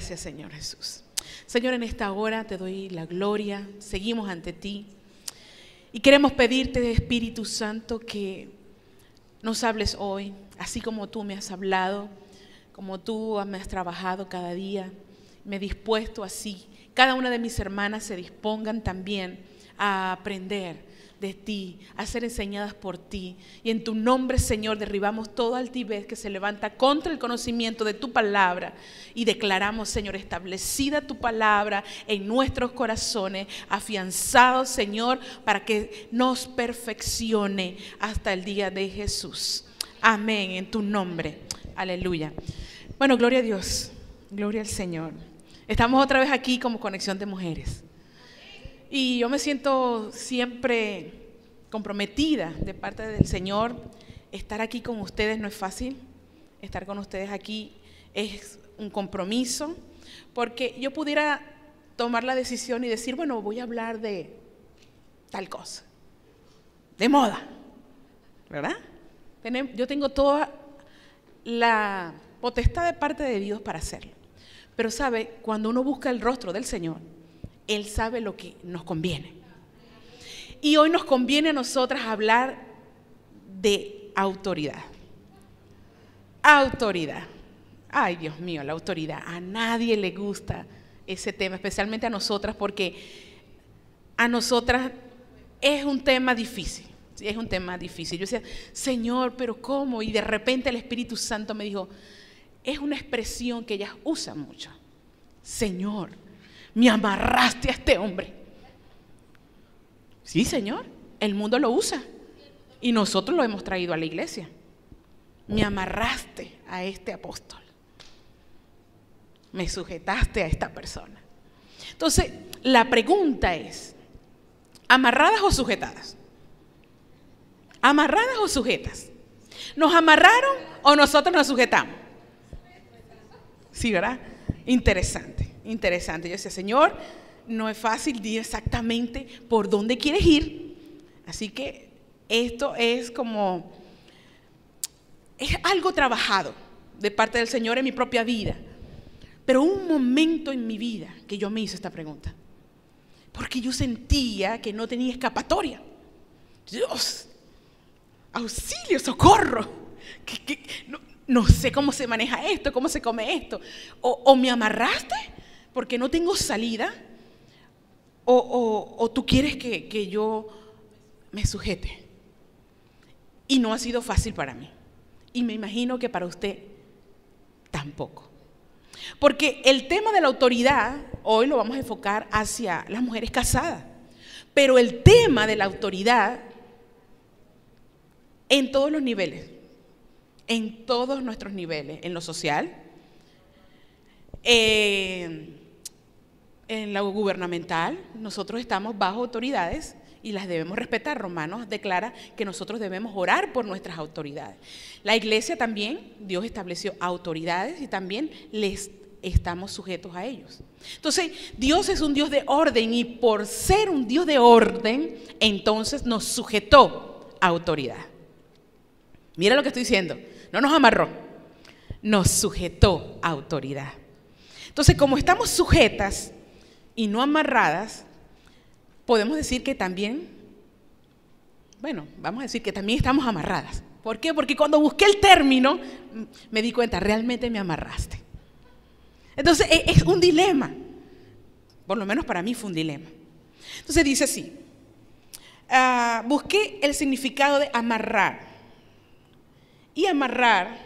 Gracias, Señor Jesús. Señor, en esta hora te doy la gloria, seguimos ante ti y queremos pedirte, Espíritu Santo, que nos hables hoy, así como tú me has hablado, como tú me has trabajado cada día. Me he dispuesto así, cada una de mis hermanas se dispongan también a aprender de ti, a ser enseñadas por ti. Y en tu nombre, Señor, derribamos toda altivez que se levanta contra el conocimiento de tu palabra y declaramos, Señor, establecida tu palabra en nuestros corazones, afianzados, Señor, para que nos perfeccione hasta el día de Jesús. Amén, en tu nombre. Aleluya. Bueno, gloria a Dios, gloria al Señor. Estamos otra vez aquí como Conexión de Mujeres. Y yo me siento siempre comprometida de parte del Señor. Estar aquí con ustedes no es fácil. Estar con ustedes aquí es un compromiso. Porque yo pudiera tomar la decisión y decir, bueno, voy a hablar de tal cosa. De moda. ¿Verdad? Yo tengo toda la potestad de parte de Dios para hacerlo. Pero sabe, cuando uno busca el rostro del Señor, Él sabe lo que nos conviene. Y hoy nos conviene a nosotras hablar de autoridad. Autoridad. Ay, Dios mío, la autoridad. A nadie le gusta ese tema, especialmente a nosotras, porque a nosotras es un tema difícil. Sí, es un tema difícil. Yo decía, Señor, ¿pero cómo? Y de repente el Espíritu Santo me dijo, es una expresión que ellas usan mucho. Señor, me amarraste a este hombre. Sí, Señor, el mundo lo usa y nosotros lo hemos traído a la iglesia. Me amarraste a este apóstol. Me sujetaste a esta persona. Entonces, la pregunta es, ¿amarradas o sujetadas? ¿Amarradas o sujetas? ¿Nos amarraron o nosotros nos sujetamos? Sí, ¿verdad? Interesante, interesante. Yo decía, Señor, no es fácil decir exactamente por dónde quieres ir. Así que esto es como, es algo trabajado de parte del Señor en mi propia vida. Pero un momento en mi vida que yo me hice esta pregunta. Porque yo sentía que no tenía escapatoria. Dios, auxilio, socorro. No sé cómo se maneja esto, cómo se come esto. O me amarraste porque no tengo salida, o tú quieres que yo me sujete. Y no ha sido fácil para mí. Y me imagino que para usted tampoco. Porque el tema de la autoridad, hoy lo vamos a enfocar hacia las mujeres casadas. Pero el tema de la autoridad en todos los niveles. En todos nuestros niveles, en lo social, en lo gubernamental, nosotros estamos bajo autoridades y las debemos respetar. Romanos declara que nosotros debemos orar por nuestras autoridades. La iglesia también, Dios estableció autoridades y también les estamos sujetos a ellos. Entonces, Dios es un Dios de orden y por ser un Dios de orden, entonces nos sujetó a autoridad. Mira lo que estoy diciendo. No nos amarró, nos sujetó a autoridad. Entonces, como estamos sujetas y no amarradas, podemos decir que también, bueno, vamos a decir que también estamos amarradas. ¿Por qué? Porque cuando busqué el término, me di cuenta, realmente me amarraste. Entonces, es un dilema. Por lo menos para mí fue un dilema. Entonces dice así, busqué el significado de amarrar. Y amarrar,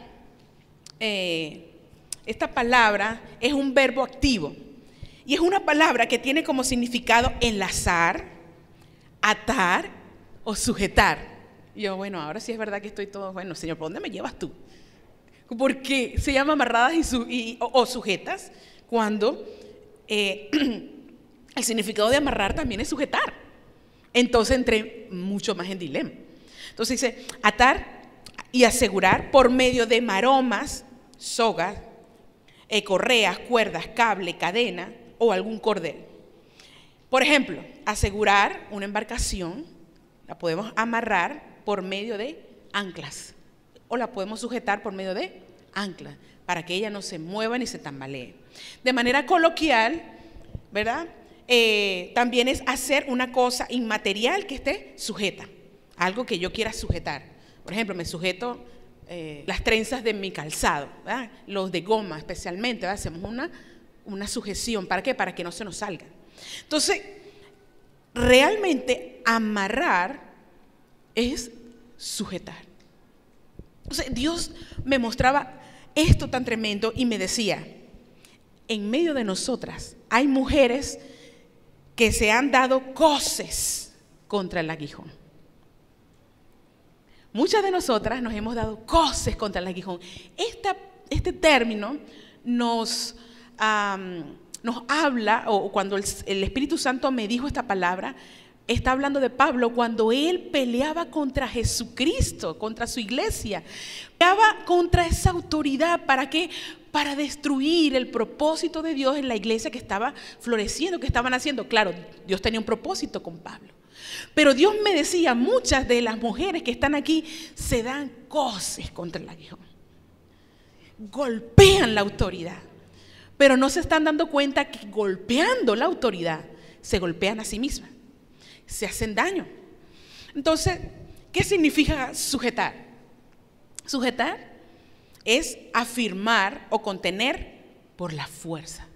esta palabra es un verbo activo y es una palabra que tiene como significado enlazar, atar o sujetar. Y yo, bueno, ahora sí es verdad que estoy todo, bueno, Señor, ¿por dónde me llevas tú? Porque se llama amarradas o sujetas cuando el significado de amarrar también es sujetar. Entonces entré mucho más en dilema. Entonces dice, atar y asegurar por medio de maromas, sogas, correas, cuerdas, cable, cadena o algún cordel. Por ejemplo, asegurar una embarcación, la podemos amarrar por medio de anclas o la podemos sujetar por medio de anclas. para que ella no se mueva ni se tambalee. De manera coloquial, ¿verdad? También es hacer una cosa inmaterial que esté sujeta, algo que yo quiera sujetar. Por ejemplo, me sujeto las trenzas de mi calzado, ¿verdad? Los de goma especialmente, ¿verdad? Hacemos una sujeción. ¿Para qué? Para que no se nos salga. Entonces, realmente amarrar es sujetar. Entonces, Dios me mostraba esto tan tremendo y me decía, en medio de nosotras hay mujeres que se han dado coces contra el aguijón. Muchas de nosotras nos hemos dado coces contra el aguijón. Este término nos habla, o cuando el Espíritu Santo me dijo esta palabra, está hablando de Pablo cuando él peleaba contra Jesucristo, contra su iglesia. Peleaba contra esa autoridad. ¿Para qué? Para destruir el propósito de Dios en la iglesia que estaba floreciendo, que estaban haciendo. Claro, Dios tenía un propósito con Pablo. Pero Dios me decía, muchas de las mujeres que están aquí se dan coces contra el aguijón. Golpean la autoridad. Pero no se están dando cuenta que golpeando la autoridad se golpean a sí mismas. Se hacen daño. Entonces, ¿qué significa sujetar? Sujetar es afirmar o contener por la fuerza.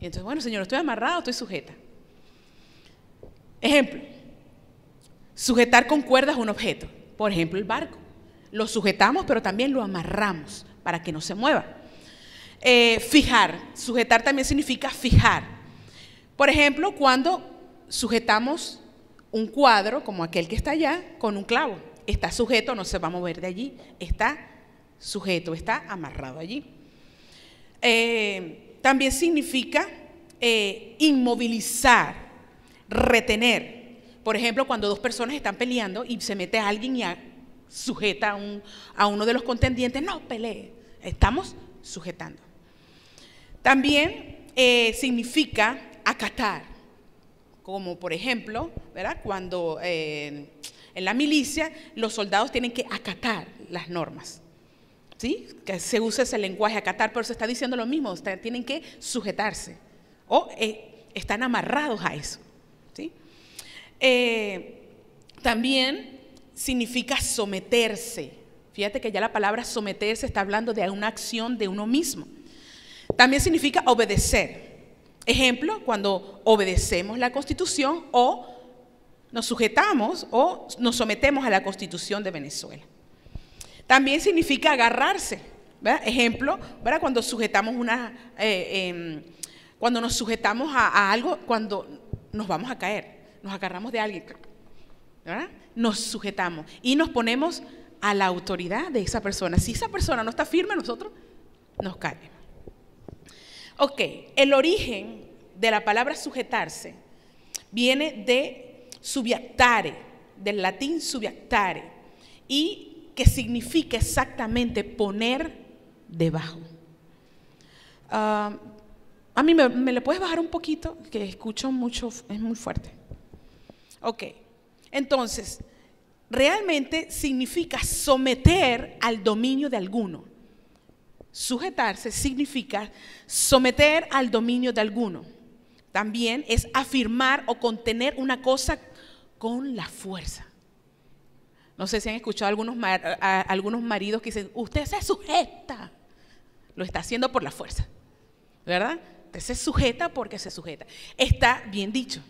Y entonces, bueno, Señor, estoy amarrado, estoy sujeta. Ejemplo, sujetar con cuerdas un objeto. Por ejemplo, el barco. Lo sujetamos, pero también lo amarramos para que no se mueva. Fijar. Sujetar también significa fijar. Por ejemplo, cuando sujetamos un cuadro como aquel que está allá con un clavo. Está sujeto, no se va a mover de allí. Está sujeto, está amarrado allí. También significa inmovilizar, retener. Por ejemplo, cuando dos personas están peleando y se mete a alguien y sujeta a uno de los contendientes, no pelee. Estamos sujetando. También significa acatar. Como por ejemplo, ¿verdad? Cuando en la milicia los soldados tienen que acatar las normas, ¿sí? Que se usa ese lenguaje, acatar, pero se está diciendo lo mismo, tienen que sujetarse o están amarrados a eso, ¿sí? También significa someterse. Fíjate que ya la palabra someterse está hablando de una acción de uno mismo. También significa obedecer. Ejemplo, cuando obedecemos la Constitución o nos sujetamos o nos sometemos a la Constitución de Venezuela. También significa agarrarse, ¿verdad? Ejemplo, ¿verdad? Cuando sujetamos cuando nos sujetamos a algo, cuando nos vamos a caer, nos agarramos de alguien, ¿verdad? Nos sujetamos y nos ponemos a la autoridad de esa persona. Si esa persona no está firme, nosotros nos caemos. Ok, el origen de la palabra sujetarse viene de subiactare, del latín subiactare, y que significa exactamente poner debajo. A mí me le puedes bajar un poquito, que escucho mucho, es muy fuerte. Ok, entonces, realmente significa someter al dominio de alguno. Sujetarse significa someter al dominio de alguno. También es afirmar o contener una cosa con la fuerza. No sé si han escuchado algunos maridos que dicen, usted se sujeta. Lo está haciendo por la fuerza, ¿verdad? Usted se sujeta porque se sujeta. Está bien dicho.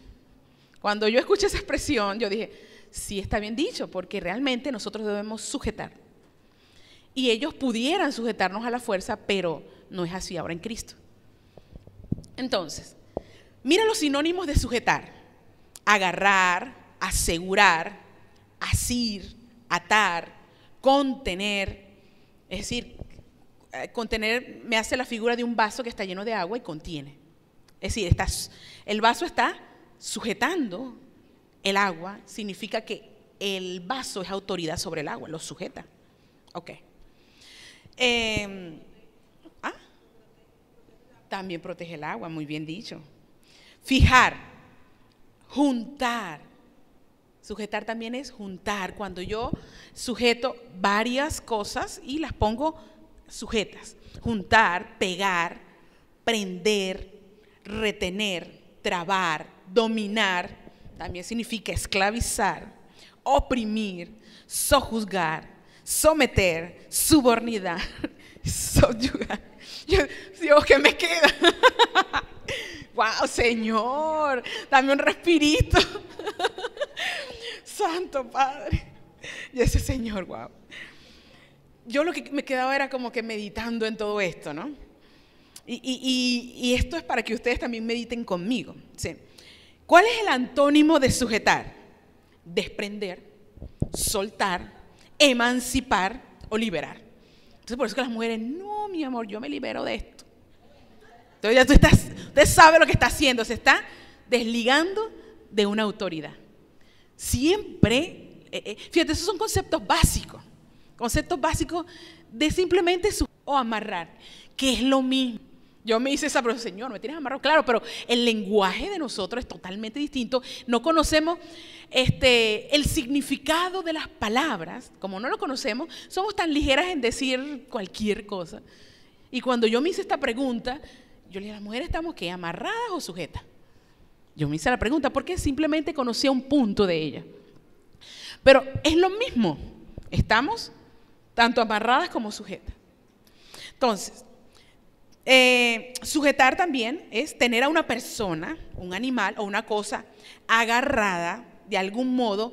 Cuando yo escuché esa expresión, yo dije, sí está bien dicho, porque realmente nosotros debemos sujetar. Y ellos pudieran sujetarnos a la fuerza, pero no es así ahora en Cristo. Entonces, mira los sinónimos de sujetar: agarrar, asegurar, asir, atar, contener. Es decir, contener me hace la figura de un vaso que está lleno de agua y contiene. Es decir, el vaso está sujetando el agua, significa que el vaso es autoridad sobre el agua, lo sujeta. Ok. También protege el agua, muy bien dicho. Fijar, juntar. Sujetar también es juntar. Cuando yo sujeto varias cosas y las pongo sujetas. Juntar, pegar, prender, retener, trabar, dominar, también significa esclavizar, oprimir, sojuzgar, someter, subordinar, subyugar. Dios, ¿qué me queda? Wow, Señor, dame un respirito. Santo Padre. Y ese Señor, wow. Yo lo que me quedaba era como que meditando en todo esto, ¿no? Y esto es para que ustedes también mediten conmigo, ¿sí? ¿Cuál es el antónimo de sujetar? Desprender, soltar, emancipar o liberar. Entonces por eso que las mujeres, no, mi amor, yo me libero de esto. Entonces ya usted sabe lo que está haciendo, se está desligando de una autoridad. Siempre, fíjate, esos son conceptos básicos de simplemente o amarrar, que es lo mismo. Yo me hice esa pregunta, Señor, me tienes amarrado, claro, pero el lenguaje de nosotros es totalmente distinto. No conocemos el significado de las palabras, como no lo conocemos, somos tan ligeras en decir cualquier cosa. Y cuando yo me hice esta pregunta, yo le dije, ¿las mujeres estamos qué, amarradas o sujetas? Yo me hice la pregunta porque simplemente conocía un punto de ella. Pero es lo mismo, estamos tanto amarradas como sujetas. Entonces, sujetar también es tener a una persona, un animal o una cosa agarrada de algún modo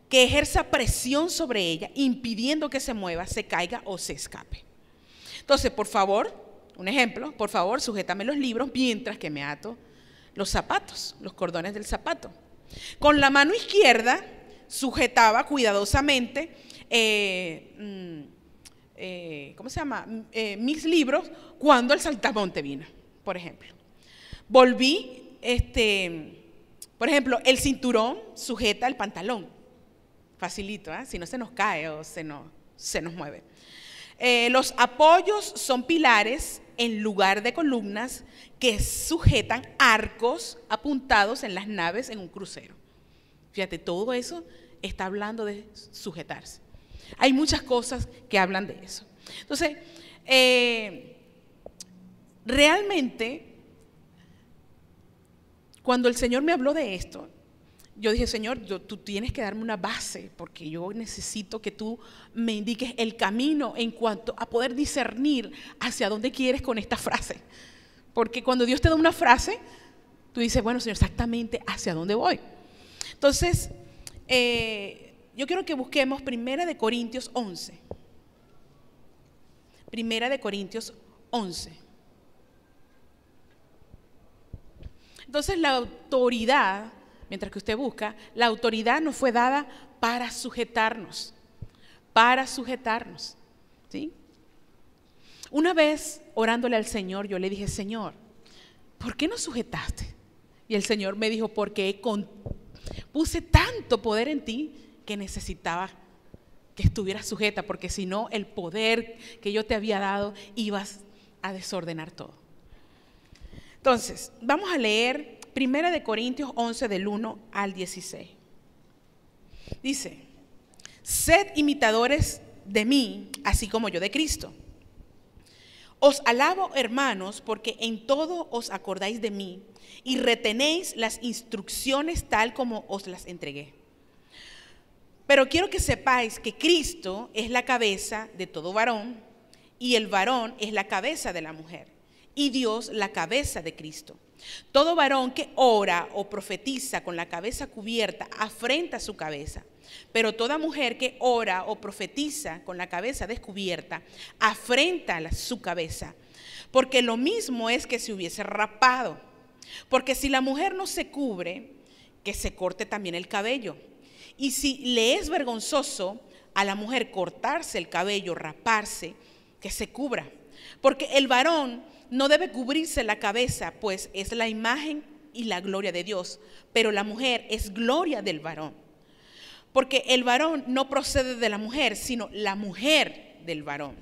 que ejerza presión sobre ella, impidiendo que se mueva, se caiga o se escape. Entonces, por favor, un ejemplo, por favor, sujétame los libros mientras que me ato los zapatos, los cordones del zapato. Con la mano izquierda sujetaba cuidadosamente mis libros cuando el saltamonte vino, por ejemplo. Volví, por ejemplo, el cinturón sujeta el pantalón. Facilito, si no se nos cae o se nos mueve. Los apoyos son pilares en lugar de columnas que sujetan arcos apuntados en las naves en un crucero. Fíjate, todo eso está hablando de sujetarse. Hay muchas cosas que hablan de eso. Entonces, realmente, cuando el Señor me habló de esto, yo dije, Señor, tú tienes que darme una base, porque yo necesito que tú me indiques el camino en cuanto a poder discernir hacia dónde quieres con esta frase. Porque cuando Dios te da una frase, tú dices, bueno, Señor, exactamente hacia dónde voy. Entonces, yo quiero que busquemos 1 Corintios 11. 1 Corintios 11. Entonces la autoridad, mientras que usted busca, la autoridad nos fue dada para sujetarnos, ¿sí? Una vez orándole al Señor, yo le dije, Señor, ¿por qué nos sujetaste? Y el Señor me dijo, porque puse tanto poder en ti que necesitaba que estuvieras sujeta, porque si no, el poder que yo te había dado ibas a desordenar todo. Entonces, vamos a leer 1 Corintios 11 del 1 al 16. Dice, sed imitadores de mí, así como yo de Cristo. Os alabo, hermanos, porque en todo os acordáis de mí y retenéis las instrucciones tal como os las entregué. Pero quiero que sepáis que Cristo es la cabeza de todo varón y el varón es la cabeza de la mujer y Dios la cabeza de Cristo. Todo varón que ora o profetiza con la cabeza cubierta afrenta su cabeza, pero toda mujer que ora o profetiza con la cabeza descubierta afrenta su cabeza, porque lo mismo es que si hubiese rapado. Porque si la mujer no se cubre, que se corte también el cabello. Y si le es vergonzoso a la mujer cortarse el cabello, raparse, que se cubra. Porque el varón no debe cubrirse la cabeza, pues es la imagen y la gloria de Dios, pero la mujer es gloria del varón. Porque el varón no procede de la mujer, sino la mujer del varón.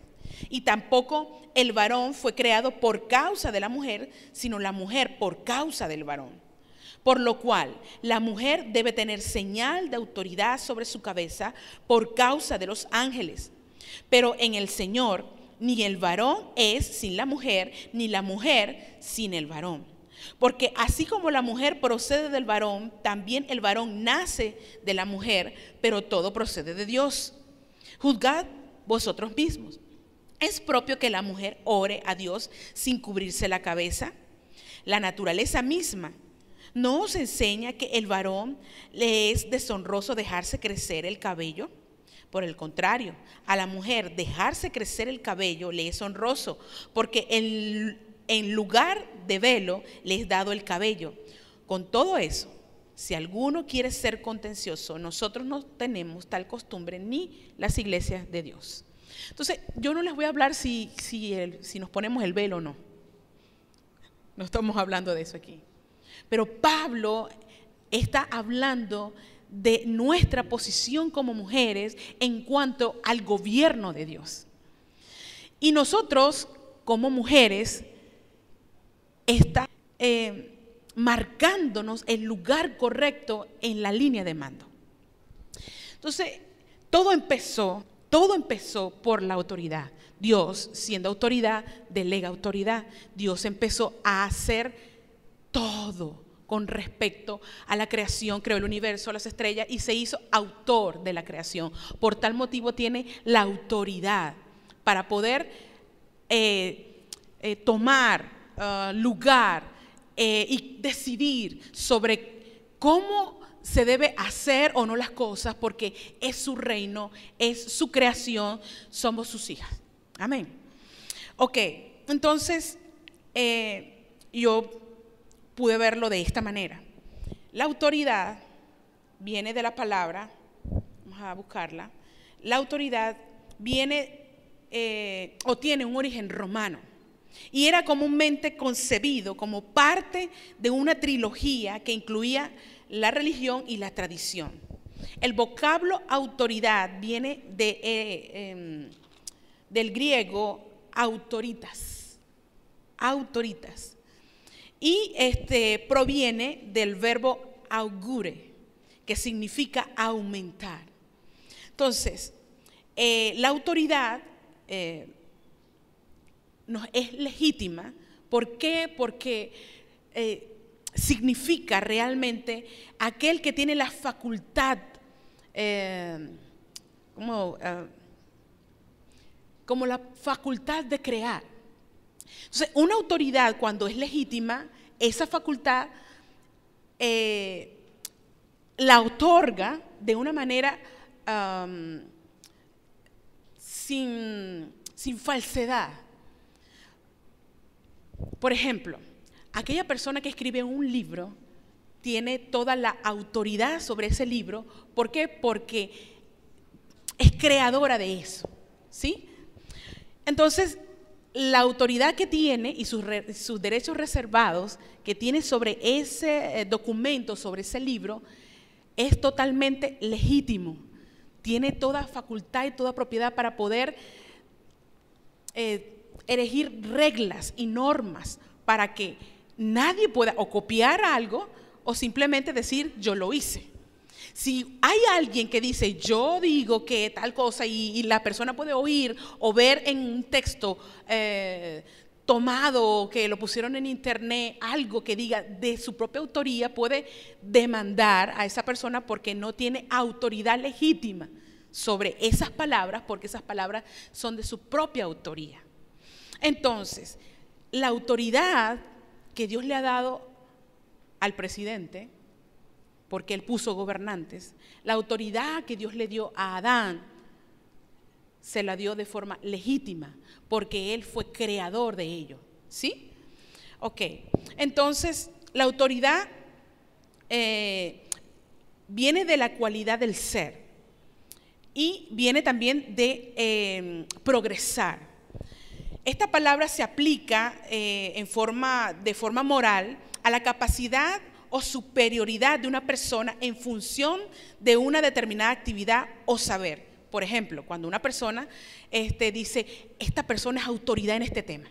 Y tampoco el varón fue creado por causa de la mujer, sino la mujer por causa del varón. Por lo cual, la mujer debe tener señal de autoridad sobre su cabeza por causa de los ángeles. Pero en el Señor ni el varón es sin la mujer, ni la mujer sin el varón. Porque así como la mujer procede del varón, también el varón nace de la mujer, pero todo procede de Dios. Juzgad vosotros mismos. ¿Es propio que la mujer ore a Dios sin cubrirse la cabeza? La naturaleza misma ¿no os enseña que el varón le es deshonroso dejarse crecer el cabello? Por el contrario, a la mujer dejarse crecer el cabello le es honroso, porque en lugar de velo le es dado el cabello. Con todo eso, si alguno quiere ser contencioso, nosotros no tenemos tal costumbre ni las iglesias de Dios. Entonces, yo no les voy a hablar si nos ponemos el velo o no. No estamos hablando de eso aquí. Pero Pablo está hablando de nuestra posición como mujeres en cuanto al gobierno de Dios. Y nosotros, como mujeres, está marcándonos el lugar correcto en la línea de mando. Entonces, todo empezó por la autoridad. Dios, siendo autoridad, delega autoridad. Dios empezó a hacer todo con respecto a la creación, creó el universo, las estrellas y se hizo autor de la creación. Por tal motivo tiene la autoridad para poder tomar lugar y decidir sobre cómo se debe hacer o no las cosas, porque es su reino, es su creación, somos sus hijas. Amén. Ok, entonces yo pude verlo de esta manera. La autoridad viene de la palabra, vamos a buscarla. La autoridad viene o tiene un origen romano y era comúnmente concebido como parte de una trilogía que incluía la religión y la tradición. El vocablo autoridad viene del griego autoritas, y proviene del verbo augure, que significa aumentar. Entonces, la autoridad no es legítima. ¿Por qué? Porque significa realmente aquel que tiene la facultad, como la facultad de crear. Entonces, una autoridad cuando es legítima, esa facultad la otorga de una manera sin falsedad. Por ejemplo, aquella persona que escribe un libro tiene toda la autoridad sobre ese libro. ¿Por qué? Porque es creadora de eso, ¿sí? Entonces, la autoridad que tiene y sus derechos reservados que tiene sobre ese documento, sobre ese libro, es totalmente legítimo. Tiene toda facultad y toda propiedad para poder erigir reglas y normas para que nadie pueda o copiar algo o simplemente decir yo lo hice. Si hay alguien que dice yo digo que tal cosa y la persona puede oír o ver en un texto tomado que lo pusieron en internet algo que diga de su propia autoría, puede demandar a esa persona porque no tiene autoridad legítima sobre esas palabras, porque esas palabras son de su propia autoría. Entonces, la autoridad que Dios le ha dado al presidente, porque él puso gobernantes, la autoridad que Dios le dio a Adán, se la dio de forma legítima, porque él fue creador de ello, ¿sí? Ok, entonces la autoridad viene de la cualidad del ser y viene también de progresar. Esta palabra se aplica de forma moral a la capacidad o superioridad de una persona en función de una determinada actividad o saber. Por ejemplo, cuando una persona dice, esta persona es autoridad en este tema.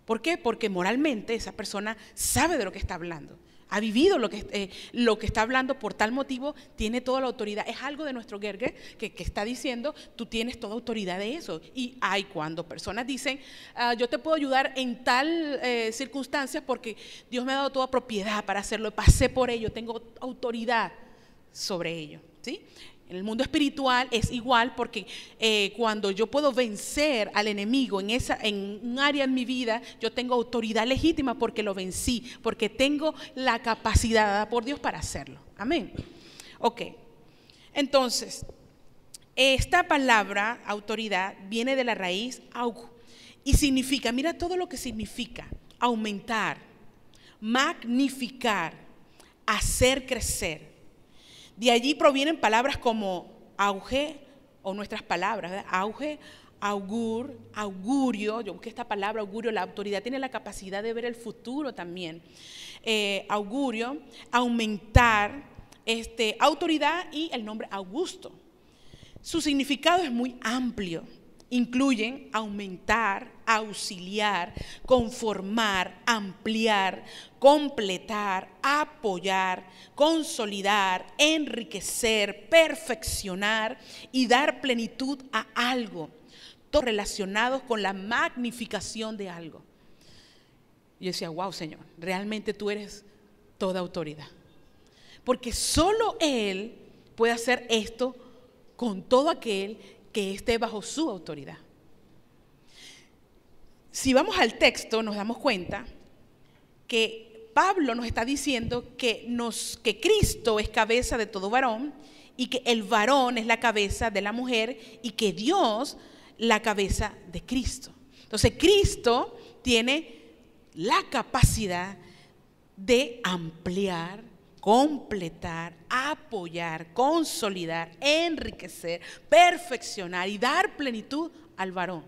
¿Por qué? Porque moralmente esa persona sabe de lo que está hablando. ha vivido lo que está hablando, por tal motivo tiene toda la autoridad. Es algo de nuestro Gerge que está diciendo, tú tienes toda autoridad de eso. Y hay cuando personas dicen, yo te puedo ayudar en tal circunstancia porque Dios me ha dado toda propiedad para hacerlo, pasé por ello, tengo autoridad sobre ello, ¿sí? En el mundo espiritual es igual, porque cuando yo puedo vencer al enemigo en un área en mi vida, yo tengo autoridad legítima porque lo vencí, porque tengo la capacidad dada por Dios para hacerlo. Amén. Ok, entonces, esta palabra autoridad viene de la raíz aug y significa, mira todo lo que significa: aumentar, magnificar, hacer crecer. De allí provienen palabras como auge, o nuestras palabras, ¿verdad? Auge, augur, augurio. Yo busqué esta palabra, augurio. La autoridad tiene la capacidad de ver el futuro también. Augurio, aumentar, autoridad, y el nombre Augusto. Su significado es muy amplio. Incluyen aumentar, auxiliar, conformar, ampliar, completar, apoyar, consolidar, enriquecer, perfeccionar y dar plenitud a algo, todos relacionados con la magnificación de algo. Y yo decía, wow, Señor, realmente tú eres toda autoridad, porque solo Él puede hacer esto con todo aquel que esté bajo su autoridad. Si vamos al texto, nos damos cuenta que Pablo nos está diciendo que Cristo es cabeza de todo varón, y que el varón es la cabeza de la mujer, y que Dios la cabeza de Cristo. Entonces Cristo tiene la capacidad de ampliar, completar, apoyar, consolidar, enriquecer, perfeccionar y dar plenitud al varón,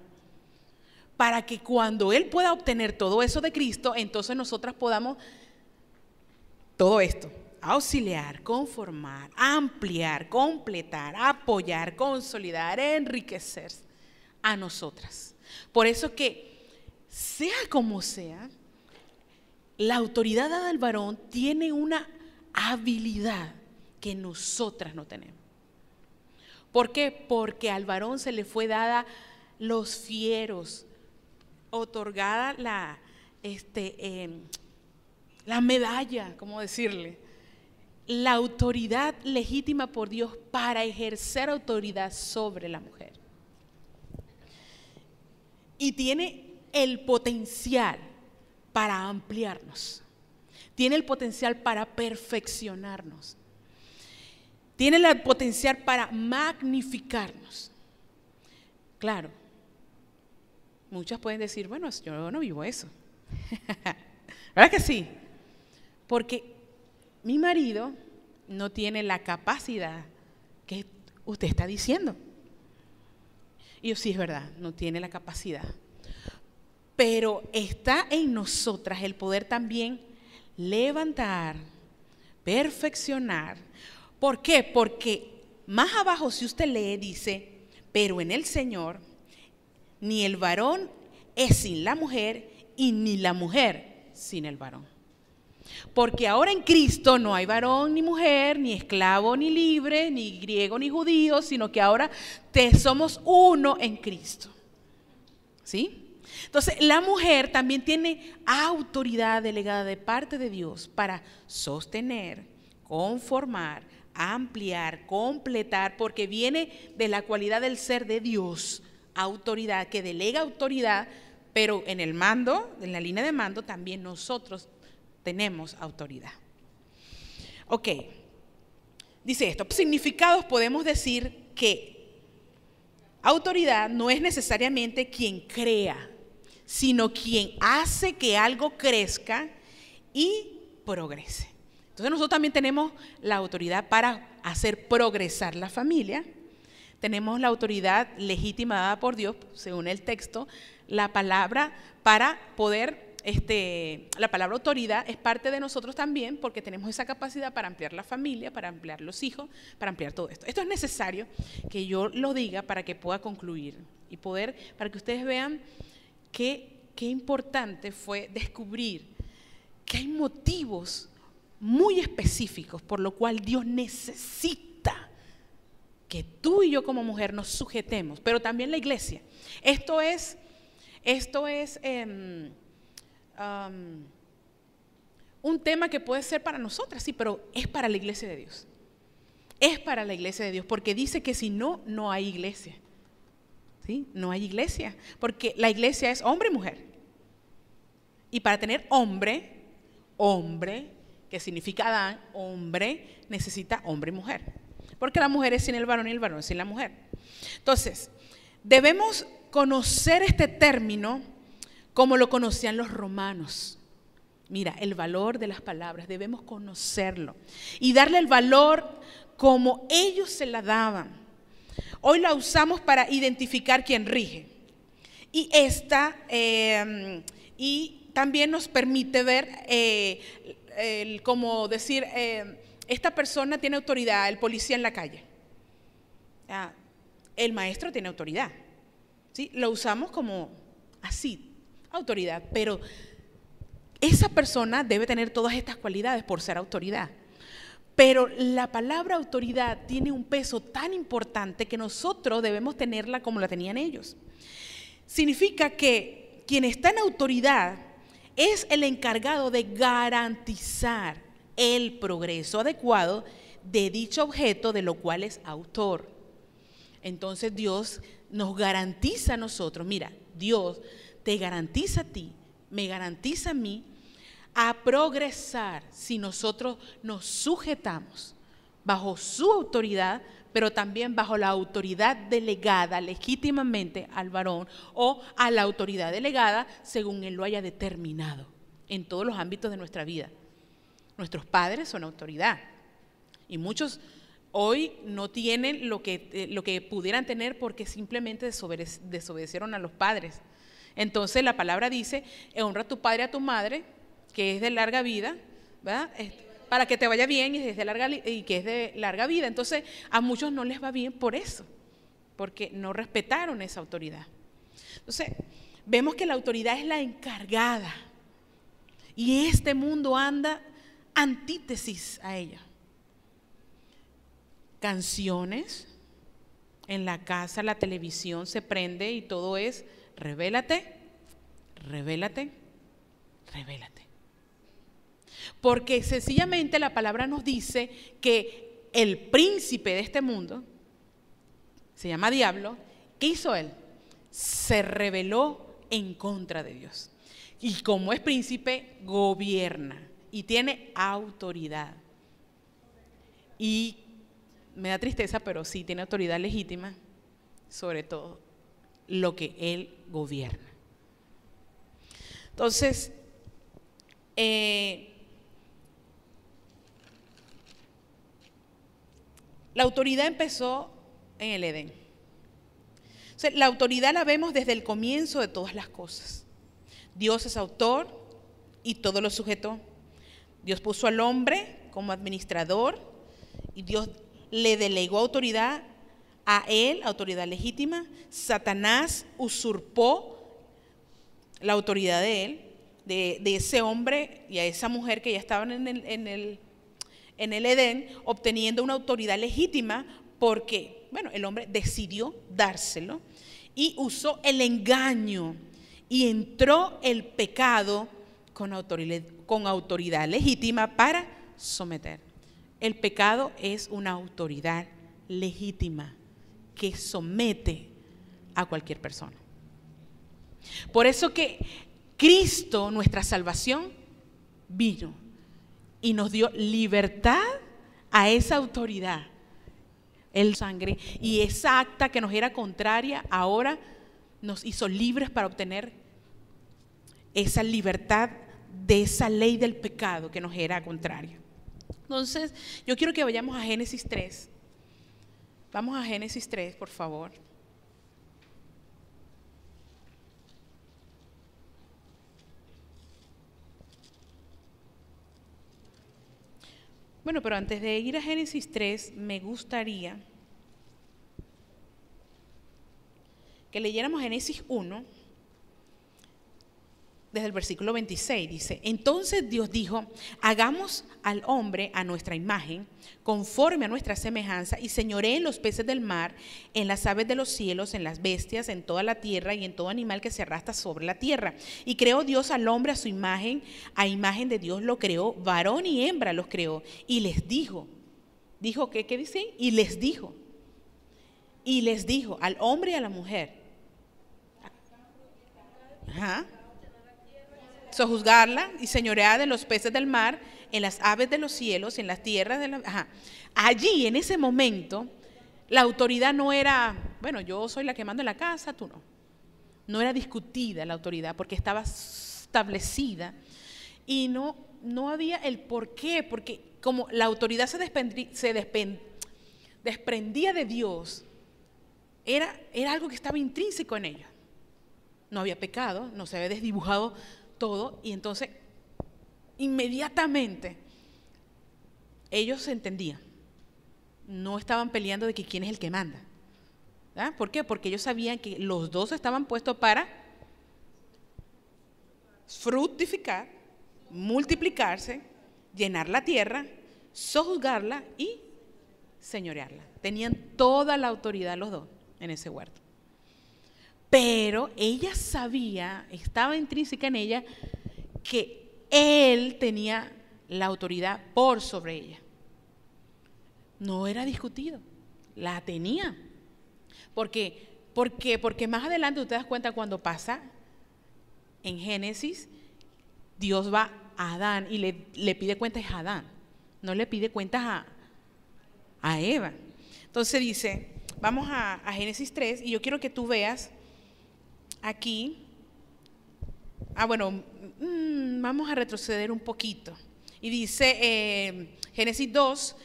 para que cuando él pueda obtener todo eso de Cristo, entonces nosotras podamos todo esto: auxiliar, conformar, ampliar, completar, apoyar, consolidar, enriquecer a nosotras. Por eso que, sea como sea, la autoridad dada al varón tiene una habilidad que nosotras no tenemos. ¿Por qué? Porque al varón se le fue dada los fieros, otorgada la medalla, ¿cómo decirle? La autoridad legítima por Dios para ejercer autoridad sobre la mujer. Y tiene el potencial para ampliarnos. Tiene el potencial para perfeccionarnos. Tiene el potencial para magnificarnos. Claro, muchas pueden decir, bueno, yo no vivo eso. ¿Verdad que sí? Porque mi marido no tiene la capacidad que usted está diciendo. Y yo, sí, es verdad, no tiene la capacidad. Pero está en nosotras el poder también levantar, perfeccionar. ¿Por qué? Porque más abajo, si usted lee, dice, pero en el Señor ni el varón es sin la mujer, y ni la mujer sin el varón. Porque ahora en Cristo no hay varón ni mujer, ni esclavo ni libre, ni griego ni judío, sino que ahora somos uno en Cristo. ¿Sí? Entonces, la mujer también tiene autoridad delegada de parte de Dios para sostener, conformar, ampliar, completar, porque viene de la cualidad del ser de Dios, autoridad, que delega autoridad, pero en el mando, en la línea de mando, también nosotros tenemos autoridad. Ok, dice esto: significados, podemos decir que autoridad no es necesariamente quien crea, sino quien hace que algo crezca y progrese. Entonces nosotros también tenemos la autoridad para hacer progresar la familia. Tenemos la autoridad legítima dada por Dios, según el texto. La palabra para poder, la palabra autoridad es parte de nosotros también, porque tenemos esa capacidad para ampliar la familia, para ampliar los hijos, para ampliar todo esto. Esto es necesario que yo lo diga para que pueda concluir y para que ustedes vean qué importante fue descubrir que hay motivos muy específicos, por lo cual Dios necesita que tú y yo como mujer nos sujetemos, pero también la iglesia. Esto es un tema que puede ser para nosotras, sí, pero es para la iglesia de Dios. Es para la iglesia de Dios, porque dice que si no, no hay iglesia. ¿Sí? No hay iglesia, porque la iglesia es hombre y mujer. Y para tener hombre, que significa Adán, hombre, necesita hombre y mujer. Porque la mujer es sin el varón y el varón es sin la mujer. Entonces, debemos conocer este término como lo conocían los romanos. Mira, el valor de las palabras, debemos conocerlo y darle el valor como ellos se la daban. Hoy la usamos para identificar quién rige. Y también nos permite ver, como decir, esta persona tiene autoridad, el policía en la calle. El maestro tiene autoridad. ¿Sí? Lo usamos como así, autoridad, pero esa persona debe tener todas estas cualidades por ser autoridad. Pero la palabra autoridad tiene un peso tan importante que nosotros debemos tenerla como la tenían ellos. Significa que quien está en autoridad es el encargado de garantizar el progreso adecuado de dicho objeto de lo cual es autor. Entonces Dios nos garantiza a nosotros, mira, Dios te garantiza a ti, me garantiza a mí, a progresar si nosotros nos sujetamos bajo su autoridad, pero también bajo la autoridad delegada legítimamente al varón o a la autoridad delegada según él lo haya determinado en todos los ámbitos de nuestra vida. Nuestros padres son autoridad y muchos hoy no tienen lo que pudieran tener porque simplemente desobedecieron a los padres. Entonces la palabra dice, honra a tu padre y a tu madre, que es de larga vida, ¿verdad? Para que te vaya bien y que es de larga vida. Entonces a muchos no les va bien por eso, porque no respetaron esa autoridad. Entonces vemos que la autoridad es la encargada y este mundo anda antítesis a ella. Canciones, en la casa, la televisión se prende y todo es revélate, revélate, revélate. Porque sencillamente la palabra nos dice que el príncipe de este mundo, se llama diablo, ¿qué hizo él? Se rebeló en contra de Dios. Y como es príncipe, gobierna y tiene autoridad. Y me da tristeza, pero sí tiene autoridad legítima sobre todo lo que él gobierna. Entonces, la autoridad empezó en el Edén. O sea, la autoridad la vemos desde el comienzo de todas las cosas. Dios es autor y todo lo sujetó. Dios puso al hombre como administrador y Dios le delegó autoridad a él, autoridad legítima. Satanás usurpó la autoridad de él, de ese hombre y a esa mujer que ya estaban en el Edén, obteniendo una autoridad legítima porque, bueno, el hombre decidió dárselo y usó el engaño y entró el pecado con autoridad legítima para someter. El pecado es una autoridad legítima que somete a cualquier persona. Por eso que Cristo, nuestra salvación, vino y nos dio libertad a esa autoridad, el sangre, y esa acta que nos era contraria, ahora nos hizo libres para obtener esa libertad de esa ley del pecado que nos era contraria. Entonces, yo quiero que vayamos a Génesis 3. Vamos a Génesis 3, por favor. Bueno, pero antes de ir a Génesis 3, me gustaría que leyéramos Génesis 1 desde el versículo 26, dice: entonces Dios dijo, hagamos al hombre a nuestra imagen, conforme a nuestra semejanza, y señoree en los peces del mar, en las aves de los cielos, en las bestias, en toda la tierra y en todo animal que se arrastra sobre la tierra. Y creó Dios al hombre a imagen de Dios lo creó, varón y hembra los creó. Y les dijo, ¿qué dice? Y les dijo al hombre y a la mujer. Ajá. Sojuzgarla y señorear de los peces del mar, en las aves de los cielos, en las tierras de la... Ajá. Allí, en ese momento, la autoridad no era, bueno, yo soy la que mando en la casa, tú no. No era discutida la autoridad porque estaba establecida y no había el por qué, porque como la autoridad se desprendía de Dios, era algo que estaba intrínseco en ella. No había pecado, no se había desdibujado todo, y entonces inmediatamente ellos se entendían. No estaban peleando de que quién es el que manda. ¿Ah? ¿Por qué? Porque ellos sabían que los dos estaban puestos para fructificar, multiplicarse, llenar la tierra, sojuzgarla y señorearla. Tenían toda la autoridad los dos en ese huerto. Pero ella sabía, estaba intrínseca en ella, que él tenía la autoridad por sobre ella. No era discutido, la tenía. Porque más adelante tú te das cuenta cuando pasa en Génesis, Dios va a Adán y le pide cuentas a Adán, no le pide cuentas a Eva. Entonces dice, vamos a Génesis 3 y yo quiero que tú veas aquí, vamos a retroceder un poquito. Y dice Génesis 2,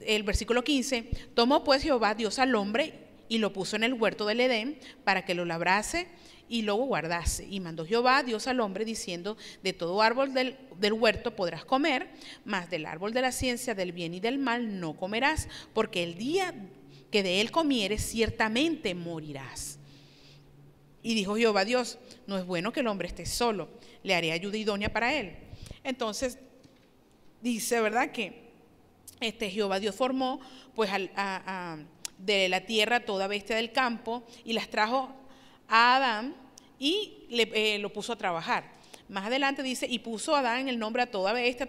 el versículo 15, tomó pues Jehová Dios al hombre y lo puso en el huerto del Edén para que lo labrase y luego guardase. Y mandó Jehová Dios al hombre diciendo, de todo árbol del huerto podrás comer, mas del árbol de la ciencia del bien y del mal no comerás, porque el día que de él comieres ciertamente morirás. Y dijo Jehová Dios, no es bueno que el hombre esté solo, le haré ayuda idónea para él. Entonces dice, ¿verdad? Que Jehová Dios formó pues de la tierra toda bestia del campo y las trajo a Adán y lo puso a trabajar. Más adelante dice, y puso a Adán el nombre a toda bestia,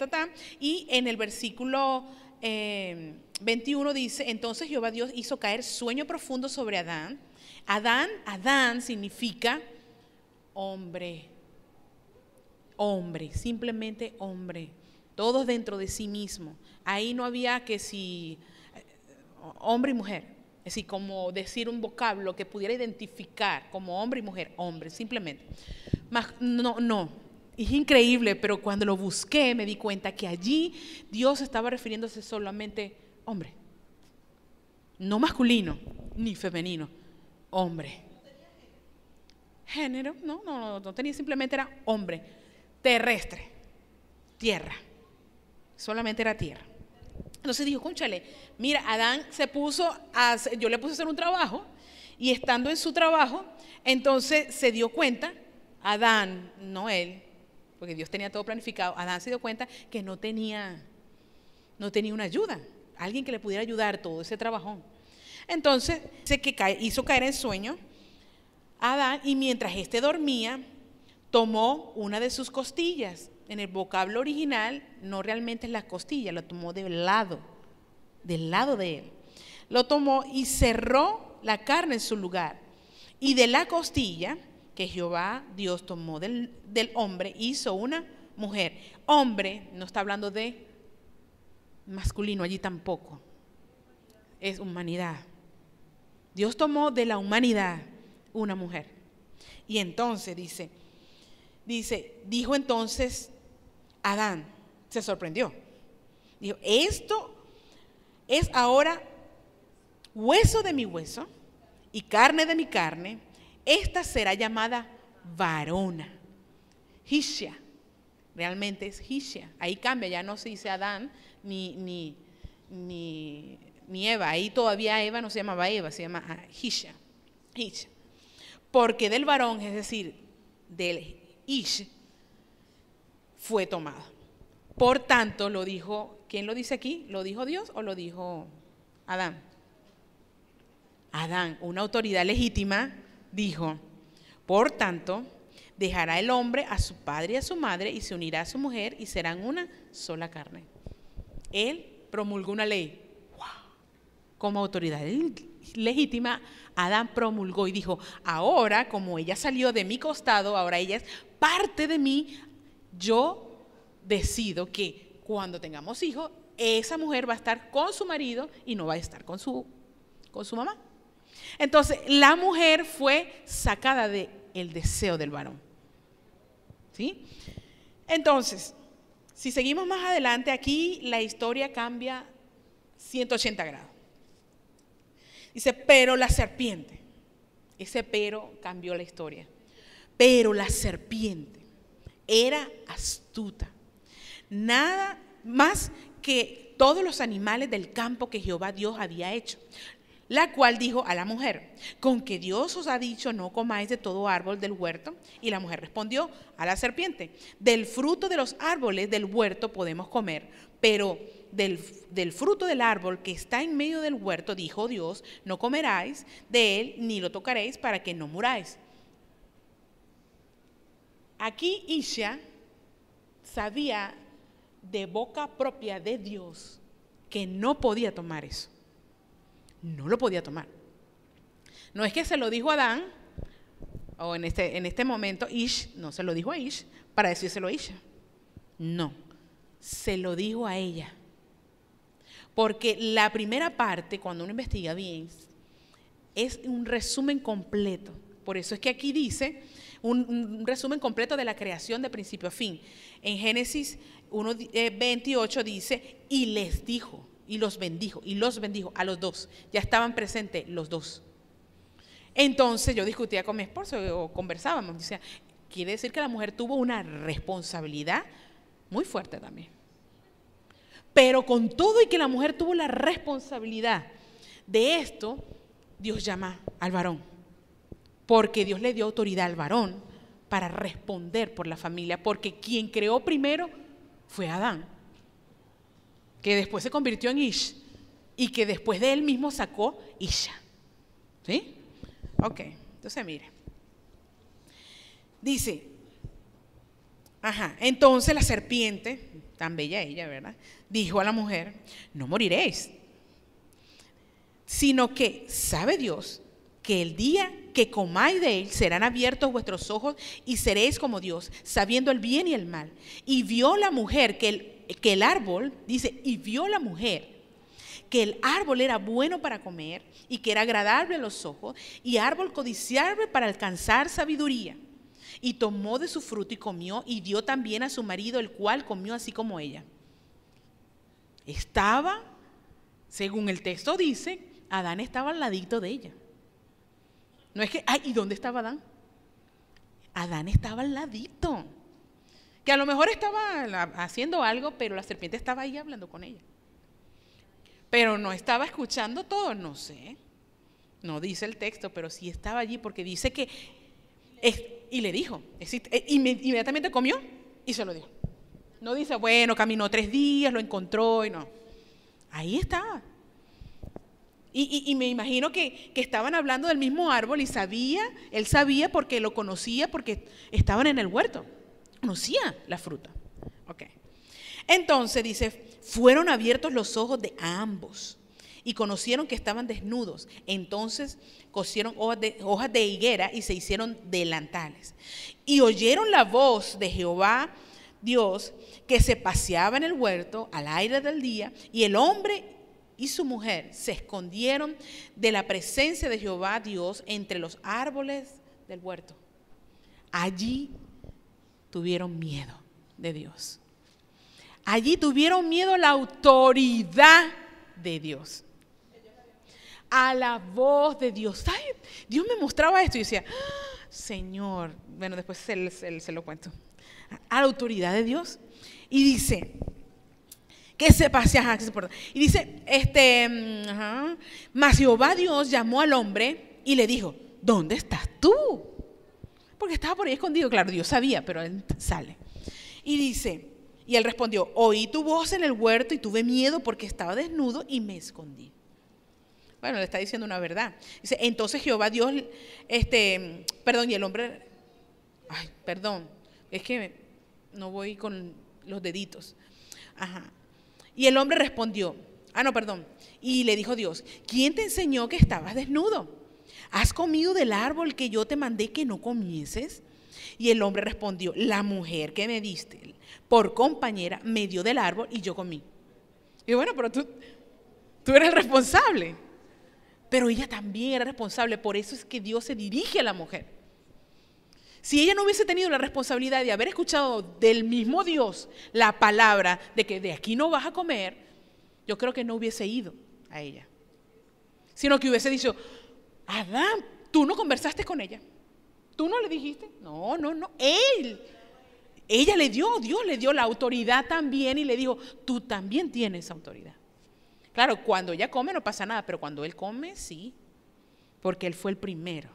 y en el versículo 21 dice, entonces Jehová Dios hizo caer sueño profundo sobre Adán. Adán significa hombre, simplemente hombre, todos dentro de sí mismo. Ahí no había que si hombre y mujer, es decir, como decir un vocablo que pudiera identificar como hombre y mujer, hombre, simplemente. No, es increíble, pero cuando lo busqué me di cuenta que allí Dios estaba refiriéndose solamente hombre, no masculino ni femenino. Hombre. Género, no tenía, simplemente era hombre. Terrestre, tierra. Solamente era tierra. Entonces dijo, cónchale, mira, Adán yo le puse a hacer un trabajo, y estando en su trabajo, entonces se dio cuenta, Adán, no él, porque Dios tenía todo planificado, Adán se dio cuenta que no tenía una ayuda, alguien que le pudiera ayudar todo ese trabajón. Entonces, dice que hizo caer en sueño a Adán, y mientras éste dormía, tomó una de sus costillas. En el vocablo original, no realmente es la costilla, lo tomó del lado de él. Lo tomó y cerró la carne en su lugar. Y de la costilla que Jehová Dios tomó del hombre, hizo una mujer. Hombre, no está hablando de masculino allí tampoco, es humanidad. Dios tomó de la humanidad una mujer. Y entonces dijo entonces Adán, se sorprendió. Dijo, esto es ahora hueso de mi hueso y carne de mi carne. Esta será llamada varona. Hishia, realmente es Hishia. Ahí cambia, ya no se dice Adán ni Eva. Ahí todavía Eva no se llamaba Eva, se llama Hishia. Porque del varón, es decir, del Ish, fue tomada. Por tanto, lo dijo, ¿quién lo dice aquí? ¿Lo dijo Dios o lo dijo Adán? Adán, una autoridad legítima, dijo, por tanto, dejará el hombre a su padre y a su madre y se unirá a su mujer y serán una sola carne. Él promulgó una ley. ¡Wow! Como autoridad legítima, Adán promulgó y dijo, ahora como ella salió de mi costado, ahora ella es parte de mí, yo decido que cuando tengamos hijos, esa mujer va a estar con su marido y no va a estar con su mamá. Entonces, la mujer fue sacada del deseo del varón. ¿Sí? Entonces, si seguimos más adelante, aquí la historia cambia 180 grados. Dice, pero la serpiente, ese pero cambió la historia. Pero la serpiente era astuta, nada más que todos los animales del campo que Jehová Dios había hecho. La cual dijo a la mujer, ¿con que Dios os ha dicho no comáis de todo árbol del huerto? Y la mujer respondió a la serpiente, del fruto de los árboles del huerto podemos comer, pero del fruto del árbol que está en medio del huerto, dijo Dios, no comeráis de él ni lo tocaréis para que no muráis. Aquí Isha sabía de boca propia de Dios que no podía tomar eso. No lo podía tomar. No es que se lo dijo a Adán, o en este momento Ish, no se lo dijo a Ish para decírselo a Isha. No, se lo dijo a ella. Porque la primera parte, cuando uno investiga bien, es un resumen completo. Por eso es que aquí dice un resumen completo de la creación de principio a fin. En Génesis 1:28 dice, y les dijo, y los bendijo a los dos. Ya estaban presentes los dos. Entonces yo discutía con mi esposo o conversábamos. Decía, quiere decir que la mujer tuvo una responsabilidad muy fuerte también. Pero con todo y que la mujer tuvo la responsabilidad de esto, Dios llama al varón. Porque Dios le dio autoridad al varón para responder por la familia. Porque quien creó primero fue Adán, que después se convirtió en Ish y que después de él mismo sacó Isha. ¿Sí? Ok, entonces mire. Dice, entonces la serpiente, tan bella ella, ¿verdad? Dijo a la mujer, no moriréis, sino que sabe Dios que el día que comáis de él serán abiertos vuestros ojos y seréis como Dios, sabiendo el bien y el mal. Y vio la mujer que el árbol, dice, y vio la mujer que el árbol era bueno para comer y que era agradable a los ojos y árbol codiciable para alcanzar sabiduría. Y tomó de su fruto y comió y dio también a su marido, el cual comió así como ella. Estaba, según el texto dice, Adán estaba al ladito de ella. No es que, ¿y dónde estaba Adán? Adán estaba al ladito. Que a lo mejor estaba haciendo algo, pero la serpiente estaba ahí hablando con ella. Pero no estaba escuchando todo, no sé. No dice el texto, pero sí estaba allí porque dice que, y le dijo, inmediatamente comió y se lo dio. No dice, bueno, caminó 3 días, lo encontró y no. Ahí estaba. Y me imagino que estaban hablando del mismo árbol y él sabía porque lo conocía, porque estaban en el huerto. Conocía la fruta. Okay. Entonces dice, fueron abiertos los ojos de ambos y conocieron que estaban desnudos. Entonces cosieron hojas de higuera y se hicieron delantales. Y oyeron la voz de Jehová Dios que se paseaba en el huerto al aire del día, y el hombre y su mujer se escondieron de la presencia de Jehová Dios entre los árboles del huerto. Allí tuvieron miedo de Dios. Allí tuvieron miedo a la autoridad de Dios, a la voz de Dios. ¿Sabe? Dios me mostraba esto y decía, Señor, bueno, después se lo cuento. A la autoridad de Dios. Y dice, que se pasea, y dice, mas Jehová Dios llamó al hombre y le dijo, ¿dónde estás tú? Porque estaba por ahí escondido, claro, Dios sabía, pero él sale. Y dice, y él respondió, oí tu voz en el huerto y tuve miedo porque estaba desnudo y me escondí. Bueno, le está diciendo una verdad. Dice, entonces Jehová Dios, y el hombre, perdón, es que no voy con los deditos. Ajá. Y el hombre respondió, y le dijo Dios, ¿quién te enseñó que estabas desnudo? ¿Has comido del árbol que yo te mandé que no comieses? Y el hombre respondió, la mujer que me diste por compañera me dio del árbol y yo comí. Y bueno, pero tú eres el responsable. Pero ella también era responsable, por eso es que Dios se dirige a la mujer. Si ella no hubiese tenido la responsabilidad de haber escuchado del mismo Dios la palabra de que de aquí no vas a comer, yo creo que no hubiese ido a ella. Sino que hubiese dicho, Adán, tú no conversaste con ella. ¿Tú no le dijiste? No, ella le dio, Dios le dio la autoridad también y le dijo, tú también tienes autoridad. Claro, cuando ella come no pasa nada, pero cuando él come, sí, porque él fue el primero.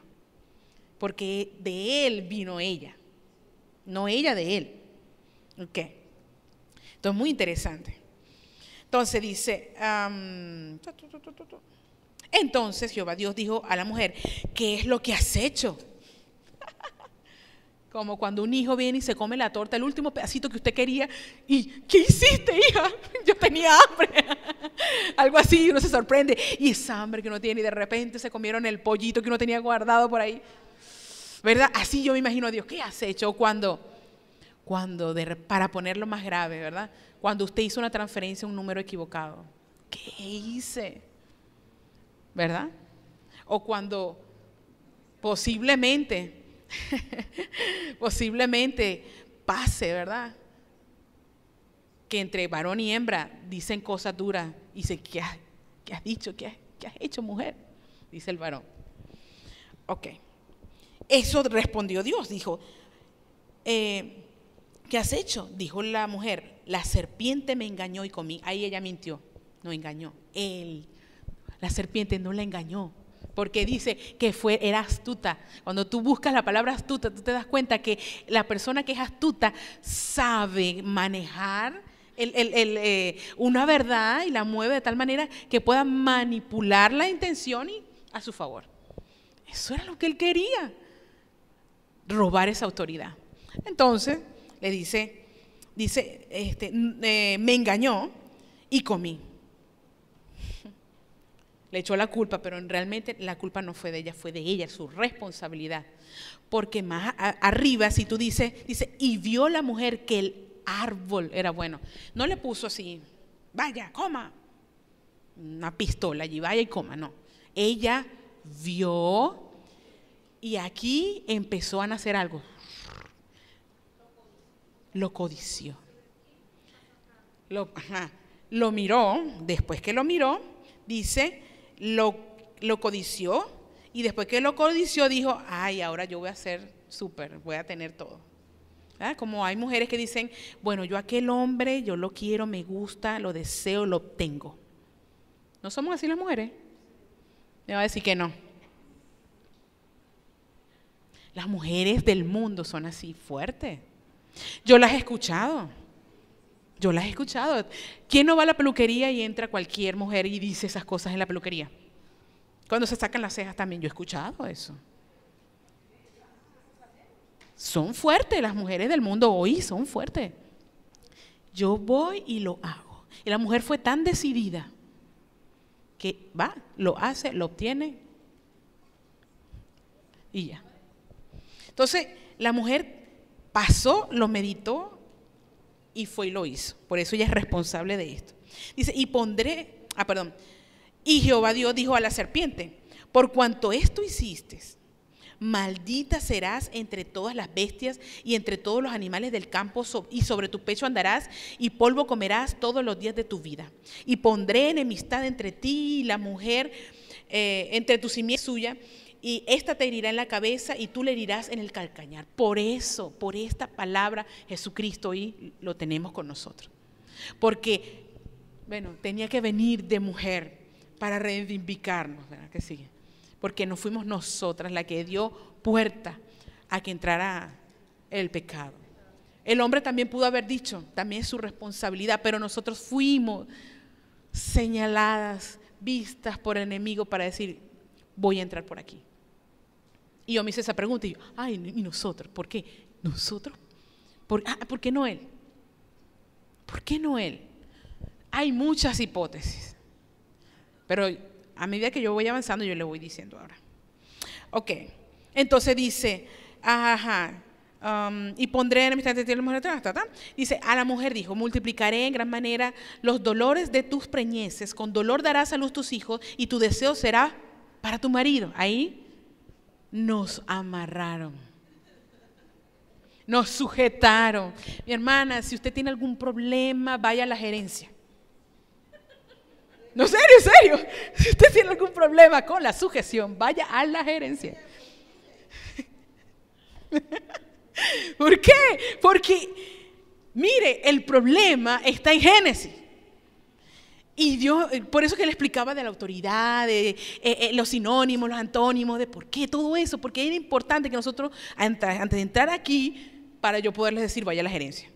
Porque de él vino ella, no ella de él. Ok. Entonces, muy interesante. Entonces dice, entonces Jehová Dios dijo a la mujer, ¿qué es lo que has hecho? Como cuando un hijo viene y se come la torta, el último pedacito que usted quería, y ¿qué hiciste, hija? Yo tenía hambre. Algo así, uno se sorprende. Y esa hambre que uno tiene, y de repente se comieron el pollito que uno tenía guardado por ahí. ¿Verdad? Así yo me imagino a Dios, ¿qué has hecho? Para ponerlo más grave, ¿verdad? Cuando usted hizo una transferencia a un número equivocado. ¿Qué hice? ¿Verdad? O cuando posiblemente pase, ¿verdad? Que entre varón y hembra dicen cosas duras y dice, ¿qué has dicho? ¿Qué has hecho, mujer? Dice el varón. Ok. Eso respondió Dios, dijo, ¿qué has hecho? Dijo la mujer, la serpiente me engañó y comí. Ahí ella mintió, no engañó. La serpiente no la engañó. Porque dice que era astuta. Cuando tú buscas la palabra astuta, tú te das cuenta que la persona que es astuta sabe manejar una verdad y la mueve de tal manera que pueda manipular la intención a su favor. Eso era lo que él quería, robar esa autoridad. Entonces le dice, me engañó y comí. Le echó la culpa, pero realmente la culpa no fue de ella, fue de ella, su responsabilidad. Porque más arriba, si tú dice, y vio la mujer que el árbol era bueno. No le puso así, vaya, coma, una pistola allí, vaya y coma, no. Ella vio y aquí empezó a nacer algo. Lo codició. Lo miró, después que lo miró, dice, lo codició, y después que lo codició dijo, ay, ahora yo voy a ser súper, voy a tener todo. ¿Ah? Como hay mujeres que dicen, bueno, yo aquel hombre, yo lo quiero, me gusta, lo deseo, lo obtengo. ¿No somos así las mujeres? Me va a decir que no. Las mujeres del mundo son así, fuertes. Yo las he escuchado. ¿Quién no va a la peluquería y entra cualquier mujer y dice esas cosas en la peluquería? Cuando se sacan las cejas también, yo he escuchado eso. Son fuertes, las mujeres del mundo hoy son fuertes. Yo voy y lo hago. Y la mujer fue tan decidida que va, lo hace, lo obtiene y ya. Entonces, la mujer pasó, lo meditó y fue y lo hizo. Por eso ella es responsable de esto. Dice, y Jehová Dios dijo a la serpiente, por cuanto esto hiciste, maldita serás entre todas las bestias y entre todos los animales del campo, y sobre tu pecho andarás y polvo comerás todos los días de tu vida. Y pondré enemistad entre ti y la mujer, entre tu simiente y suya, y ésta te herirá en la cabeza y tú le herirás en el calcañar. Por eso, por esta palabra, Jesucristo hoy lo tenemos con nosotros. Porque, bueno, tenía que venir de mujer para reivindicarnos, ¿verdad que sí? Porque no fuimos nosotras la que dio puerta a que entrara el pecado. El hombre también pudo haber dicho, también es su responsabilidad, pero nosotros fuimos señaladas, vistas por el enemigo para decir, voy a entrar por aquí. Y yo me hice esa pregunta y yo, ay, ¿y nosotros? ¿Por qué? ¿Nosotros? ¿Por qué no él? ¿Por qué no él? Hay muchas hipótesis, pero a medida que yo voy avanzando, yo le voy diciendo ahora. Ok, entonces dice, y pondré enemistad entre ti y la mujer. Dice, a la mujer dijo, multiplicaré en gran manera los dolores de tus preñeces, con dolor darás a luz tus hijos y tu deseo será para tu marido. Ahí nos amarraron, nos sujetaron. Mi hermana, si usted tiene algún problema, vaya a la gerencia. No, serio, si usted tiene algún problema con la sujeción, vaya a la gerencia. ¿Por qué? Porque, mire, el problema está en Génesis. Y Dios, por eso que le explicaba de la autoridad, de los sinónimos, los antónimos, de por qué todo eso, porque era importante que nosotros, antes de entrar aquí, para yo poderles decir, vaya a la gerencia.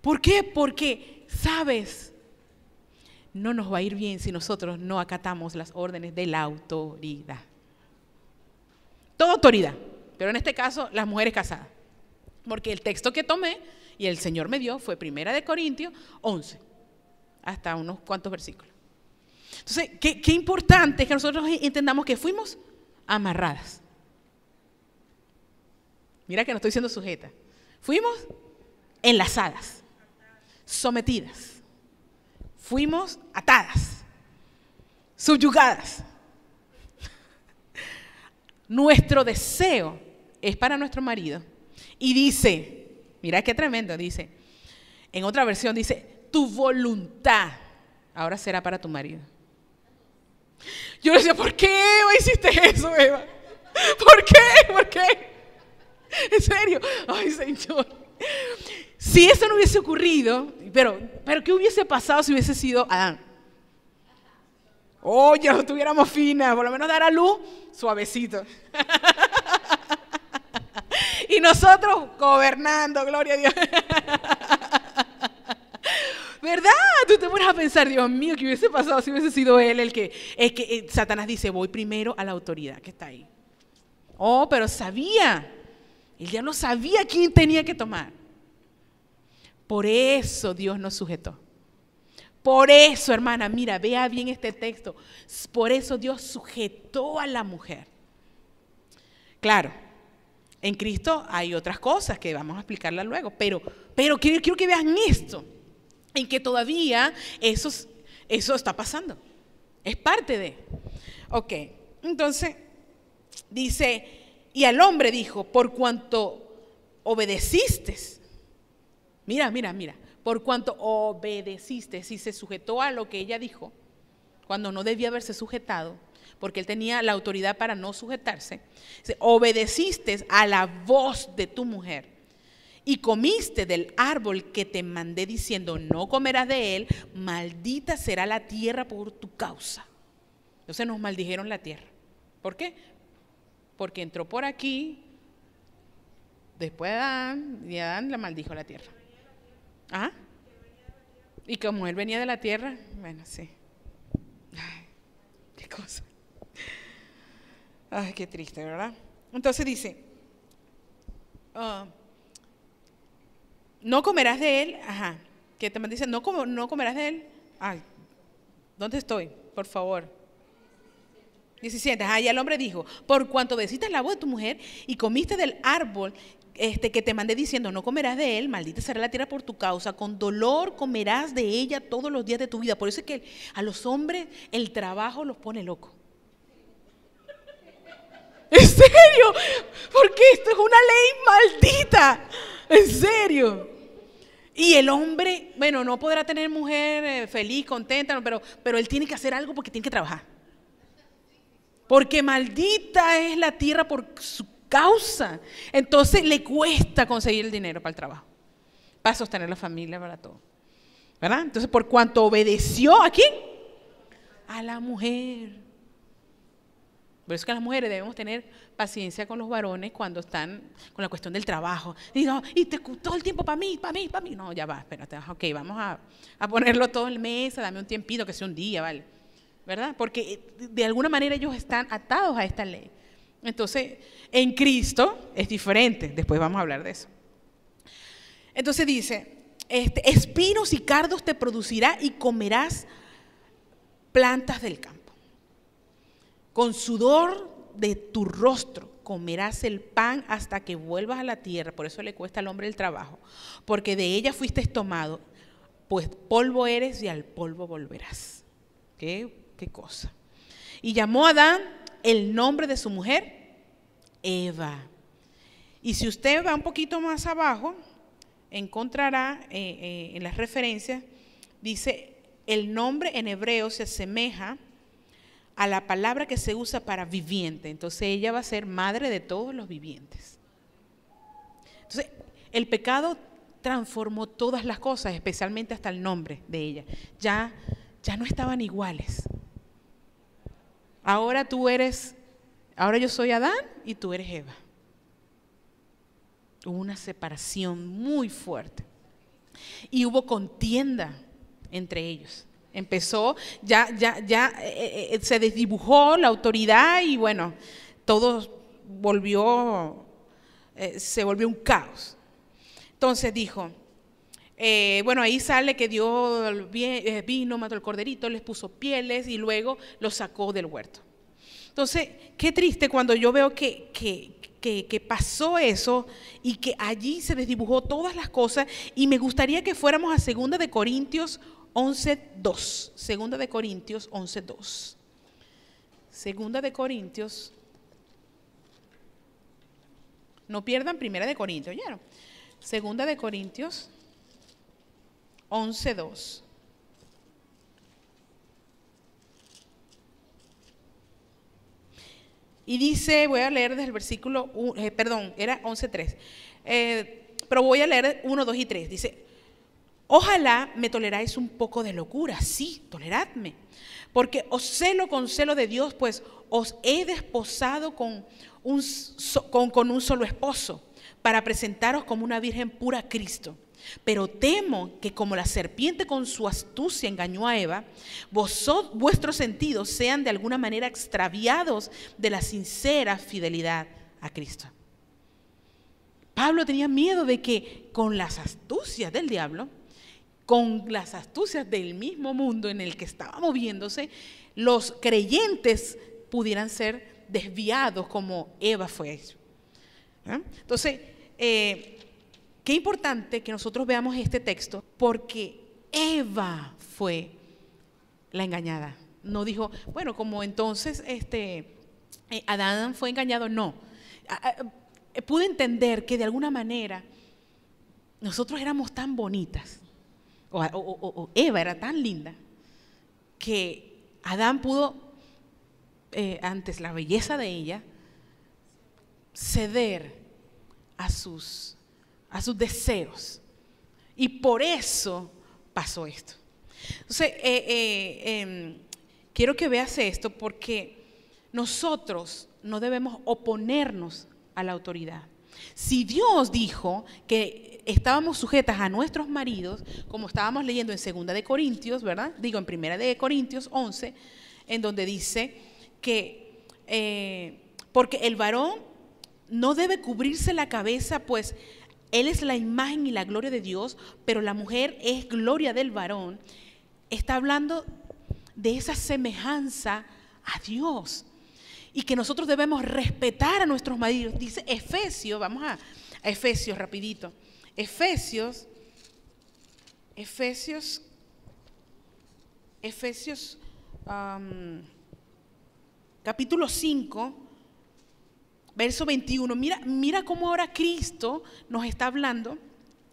¿Por qué? Porque, ¿sabes? No nos va a ir bien si nosotros no acatamos las órdenes de la autoridad. Toda autoridad, pero en este caso las mujeres casadas. Porque el texto que tomé y el Señor me dio fue 1 Corintios 11, hasta unos cuantos versículos. Entonces, qué importante es que nosotros entendamos que fuimos amarradas. Mira que no estoy siendo sujeta. Fuimos enlazadas, sometidas. Fuimos atadas, subyugadas. Nuestro deseo es para nuestro marido. Y dice, mira qué tremendo, dice, en otra versión dice, tu voluntad ahora será para tu marido. Yo le decía, ¿por qué Eva hiciste eso, Eva? ¿Por qué? ¿Por qué? En serio, ay Señor. Si eso no hubiese ocurrido, pero ¿qué hubiese pasado si hubiese sido Adán? Oh, ya no tuviéramos fina, por lo menos dar a luz suavecito. Y nosotros gobernando, gloria a Dios. ¿Verdad? Tú te pones a pensar, Dios mío, ¿qué hubiese pasado si hubiese sido él el que Satanás dice, voy primero a la autoridad que está ahí? Oh, pero sabía, él ya no sabía quién tenía que tomar. Por eso Dios nos sujetó. Por eso, hermana, mira, vea bien este texto. Por eso Dios sujetó a la mujer. Claro, en Cristo hay otras cosas que vamos a explicarlas luego, pero quiero que vean esto, en que todavía eso está pasando. Es parte de. Ok, entonces dice, y al hombre dijo, por cuanto obedeciste. Mira, por cuanto obedeciste, si se sujetó a lo que ella dijo, cuando no debía haberse sujetado, porque él tenía la autoridad para no sujetarse, obedeciste a la voz de tu mujer y comiste del árbol que te mandé diciendo, no comerás de él, maldita será la tierra por tu causa. Entonces nos maldijeron la tierra. ¿Por qué? Porque entró por aquí, después de Adán, y Adán la maldijo la tierra. ¿Ah? Y como él venía de la tierra, bueno, sí. Ay, qué cosa. Ay, qué triste, ¿verdad? Entonces dice, no comerás de él, que te dice, no comerás de él. Ay, ¿dónde estoy? Por favor. 17, y el hombre dijo, por cuanto obedeciste la voz de tu mujer y comiste del árbol que te mandé diciendo, no comerás de él, maldita será la tierra por tu causa, con dolor comerás de ella todos los días de tu vida. Por eso es que a los hombres el trabajo los pone locos. ¿En serio? Porque esto es una ley maldita. ¿En serio? Y el hombre, bueno, no podrá tener mujer feliz, contenta, pero él tiene que hacer algo porque tiene que trabajar. Porque maldita es la tierra por su causa. Entonces le cuesta conseguir el dinero para el trabajo, para sostener la familia, para todo. ¿Verdad? Entonces, por cuanto obedeció, ¿a quién? A la mujer. Por eso que las mujeres debemos tener paciencia con los varones cuando están con la cuestión del trabajo. Y no, todo el tiempo para mí. No, ya va, espérate, ok, vamos a ponerlo todo en mesa, dame un tiempito, que sea un día, ¿vale? ¿Verdad? Porque de alguna manera ellos están atados a esta ley. Entonces, en Cristo es diferente. Después vamos a hablar de eso. Entonces dice, espinos y cardos te producirá y comerás plantas del campo. Con sudor de tu rostro comerás el pan hasta que vuelvas a la tierra. Por eso le cuesta al hombre el trabajo. Porque de ella fuiste tomado, pues polvo eres y al polvo volverás. ¿Qué cosa? Y llamó a Adán el nombre de su mujer, Eva. Y si usted va un poquito más abajo, encontrará en las referencias, dice, el nombre en hebreo se asemeja a la palabra que se usa para viviente. Entonces ella va a ser madre de todos los vivientes. Entonces el pecado transformó todas las cosas, especialmente hasta el nombre de ella. Ya no estaban iguales. Ahora yo soy Adán y tú eres Eva. Hubo una separación muy fuerte. Y hubo contienda entre ellos. Empezó, se desdibujó la autoridad y bueno, todo se volvió un caos. Entonces dijo, bueno, ahí sale que dio vino, mató el corderito, les puso pieles y luego lo sacó del huerto. Entonces, qué triste cuando yo veo que pasó eso y que allí se desdibujó todas las cosas, y me gustaría que fuéramos a 2 de Corintios 11:2. 2 de Corintios 11:2. 2 de Corintios. No pierdan 1 de Corintios, ¿oyeron? 2 de Corintios 11:2. Y dice, voy a leer desde el versículo, era 11:3. Pero voy a leer 1, 2 y 3. Dice, ojalá me toleráis un poco de locura, sí, toleradme, porque os celo con celo de Dios, pues os he desposado con un solo esposo, para presentaros como una virgen pura a Cristo. Pero temo que como la serpiente con su astucia engañó a Eva, vuestros sentidos sean de alguna manera extraviados de la sincera fidelidad a Cristo. Pablo tenía miedo de que con las astucias del diablo, con las astucias del mismo mundo en el que estaba moviéndose, los creyentes pudieran ser desviados como Eva fue. Entonces, qué importante que nosotros veamos este texto, porque Eva fue la engañada. No dijo, bueno, como entonces Adán fue engañado, no. Pude entender que de alguna manera nosotros éramos tan bonitas, o Eva era tan linda, que Adán pudo, ante la belleza de ella, ceder a sus deseos. Y por eso pasó esto. Entonces, quiero que veas esto, porque nosotros no debemos oponernos a la autoridad. Si Dios dijo que estábamos sujetas a nuestros maridos, como estábamos leyendo en 2 de Corintios, ¿verdad? Digo, en 1 de Corintios 11, en donde dice que porque el varón no debe cubrirse la cabeza, pues él es la imagen y la gloria de Dios, pero la mujer es gloria del varón. Está hablando de esa semejanza a Dios, y que nosotros debemos respetar a nuestros maridos. Dice Efesios, vamos a Efesios rapidito. Efesios capítulo 5, verso 21. Mira cómo ahora Cristo nos está hablando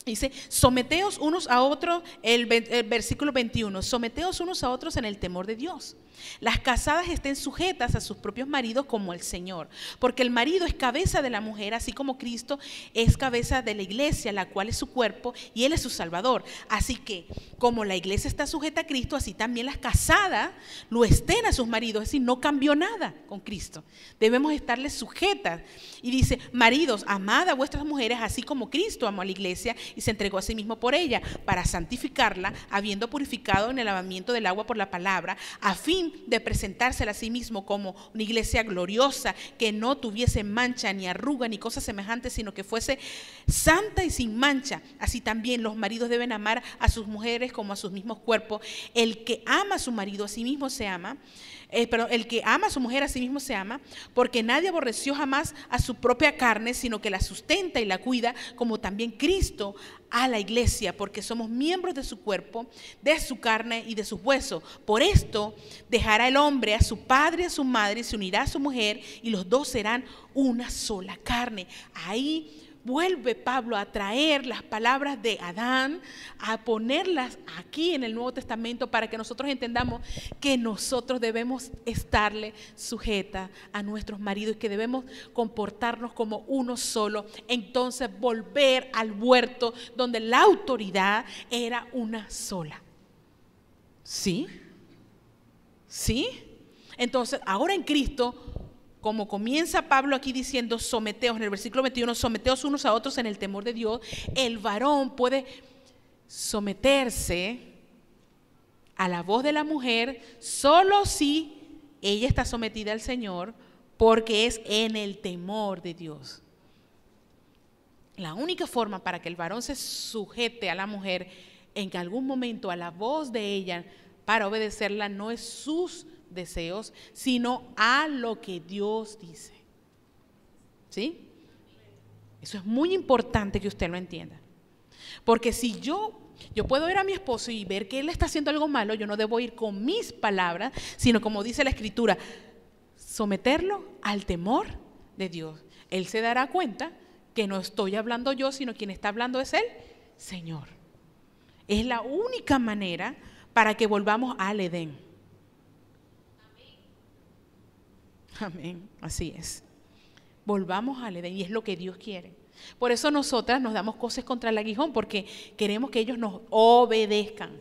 Dice, someteos unos a otros, el versículo 21, someteos unos a otros en el temor de Dios. Las casadas estén sujetas a sus propios maridos como el Señor, porque el marido es cabeza de la mujer, así como Cristo es cabeza de la iglesia, la cual es su cuerpo y Él es su Salvador. Así que, como la iglesia está sujeta a Cristo, así también las casadas lo estén a sus maridos. Es decir, no cambió nada con Cristo. Debemos estarles sujetas. Y dice, maridos, amad a vuestras mujeres, así como Cristo amó a la iglesia y se entregó a sí mismo por ella, para santificarla, habiendo purificado en el lavamiento del agua por la palabra, a fin de presentársela a sí mismo como una iglesia gloriosa, que no tuviese mancha, ni arruga, ni cosa semejante, sino que fuese santa y sin mancha. Así también los maridos deben amar a sus mujeres como a sus mismos cuerpos. El que ama a su marido a sí mismo se ama, el que ama a su mujer a sí mismo se ama, porque nadie aborreció jamás a su propia carne, sino que la sustenta y la cuida, como también Cristo a la iglesia, porque somos miembros de su cuerpo, de su carne y de sus huesos. Por esto dejará el hombre a su padre y a su madre, y se unirá a su mujer, y los dos serán una sola carne. Ahí vuelve Pablo a traer las palabras de Adán, a ponerlas aquí en el Nuevo Testamento, para que nosotros entendamos que nosotros debemos estarle sujetas a nuestros maridos y que debemos comportarnos como uno solo. Entonces volver al huerto donde la autoridad era una sola. ¿Sí? ¿Sí? Entonces ahora en Cristo, como comienza Pablo aquí diciendo, someteos, en el versículo 21, someteos unos a otros en el temor de Dios, el varón puede someterse a la voz de la mujer solo si ella está sometida al Señor, porque es en el temor de Dios. La única forma para que el varón se sujete a la mujer en algún momento a la voz de ella para obedecerla no es sus deseos, sino a lo que Dios dice. ¿Sí? Eso es muy importante que usted lo entienda. Porque si yo puedo ir a mi esposo y ver que él está haciendo algo malo, yo no debo ir con mis palabras, sino como dice la Escritura, someterlo al temor de Dios. Él se dará cuenta que no estoy hablando yo, sino quien está hablando es el Señor. Es la única manera para que volvamos al Edén. Amén, así es. Volvamos al Edén y es lo que Dios quiere. Por eso nosotras nos damos cosas contra el aguijón, porque queremos que ellos nos obedezcan.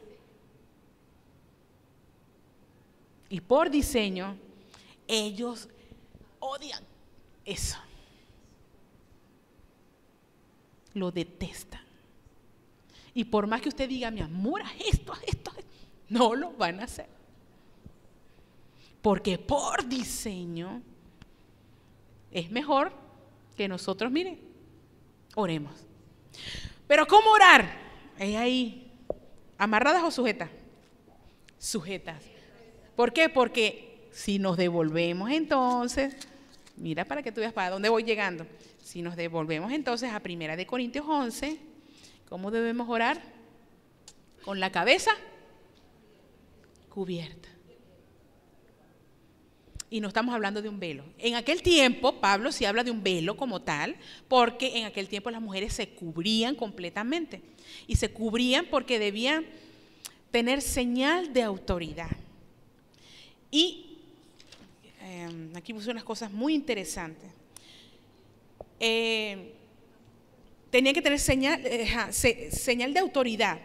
Y por diseño, ellos odian eso. Lo detestan. Y por más que usted diga, mi amor, haz esto, no lo van a hacer. Porque por diseño es mejor que nosotros, miren, oremos. Pero ¿cómo orar? Es ahí, ¿amarradas o sujetas? Sujetas. ¿Por qué? Porque si nos devolvemos entonces, mira para que tú veas para dónde voy llegando. Si nos devolvemos entonces a 1 Corintios 11, ¿cómo debemos orar? Con la cabeza cubierta. Y no estamos hablando de un velo. En aquel tiempo, Pablo sí habla de un velo como tal, porque en aquel tiempo las mujeres se cubrían completamente. Y se cubrían porque debían tener señal de autoridad. Y aquí puse unas cosas muy interesantes. Tenían que tener señal de autoridad.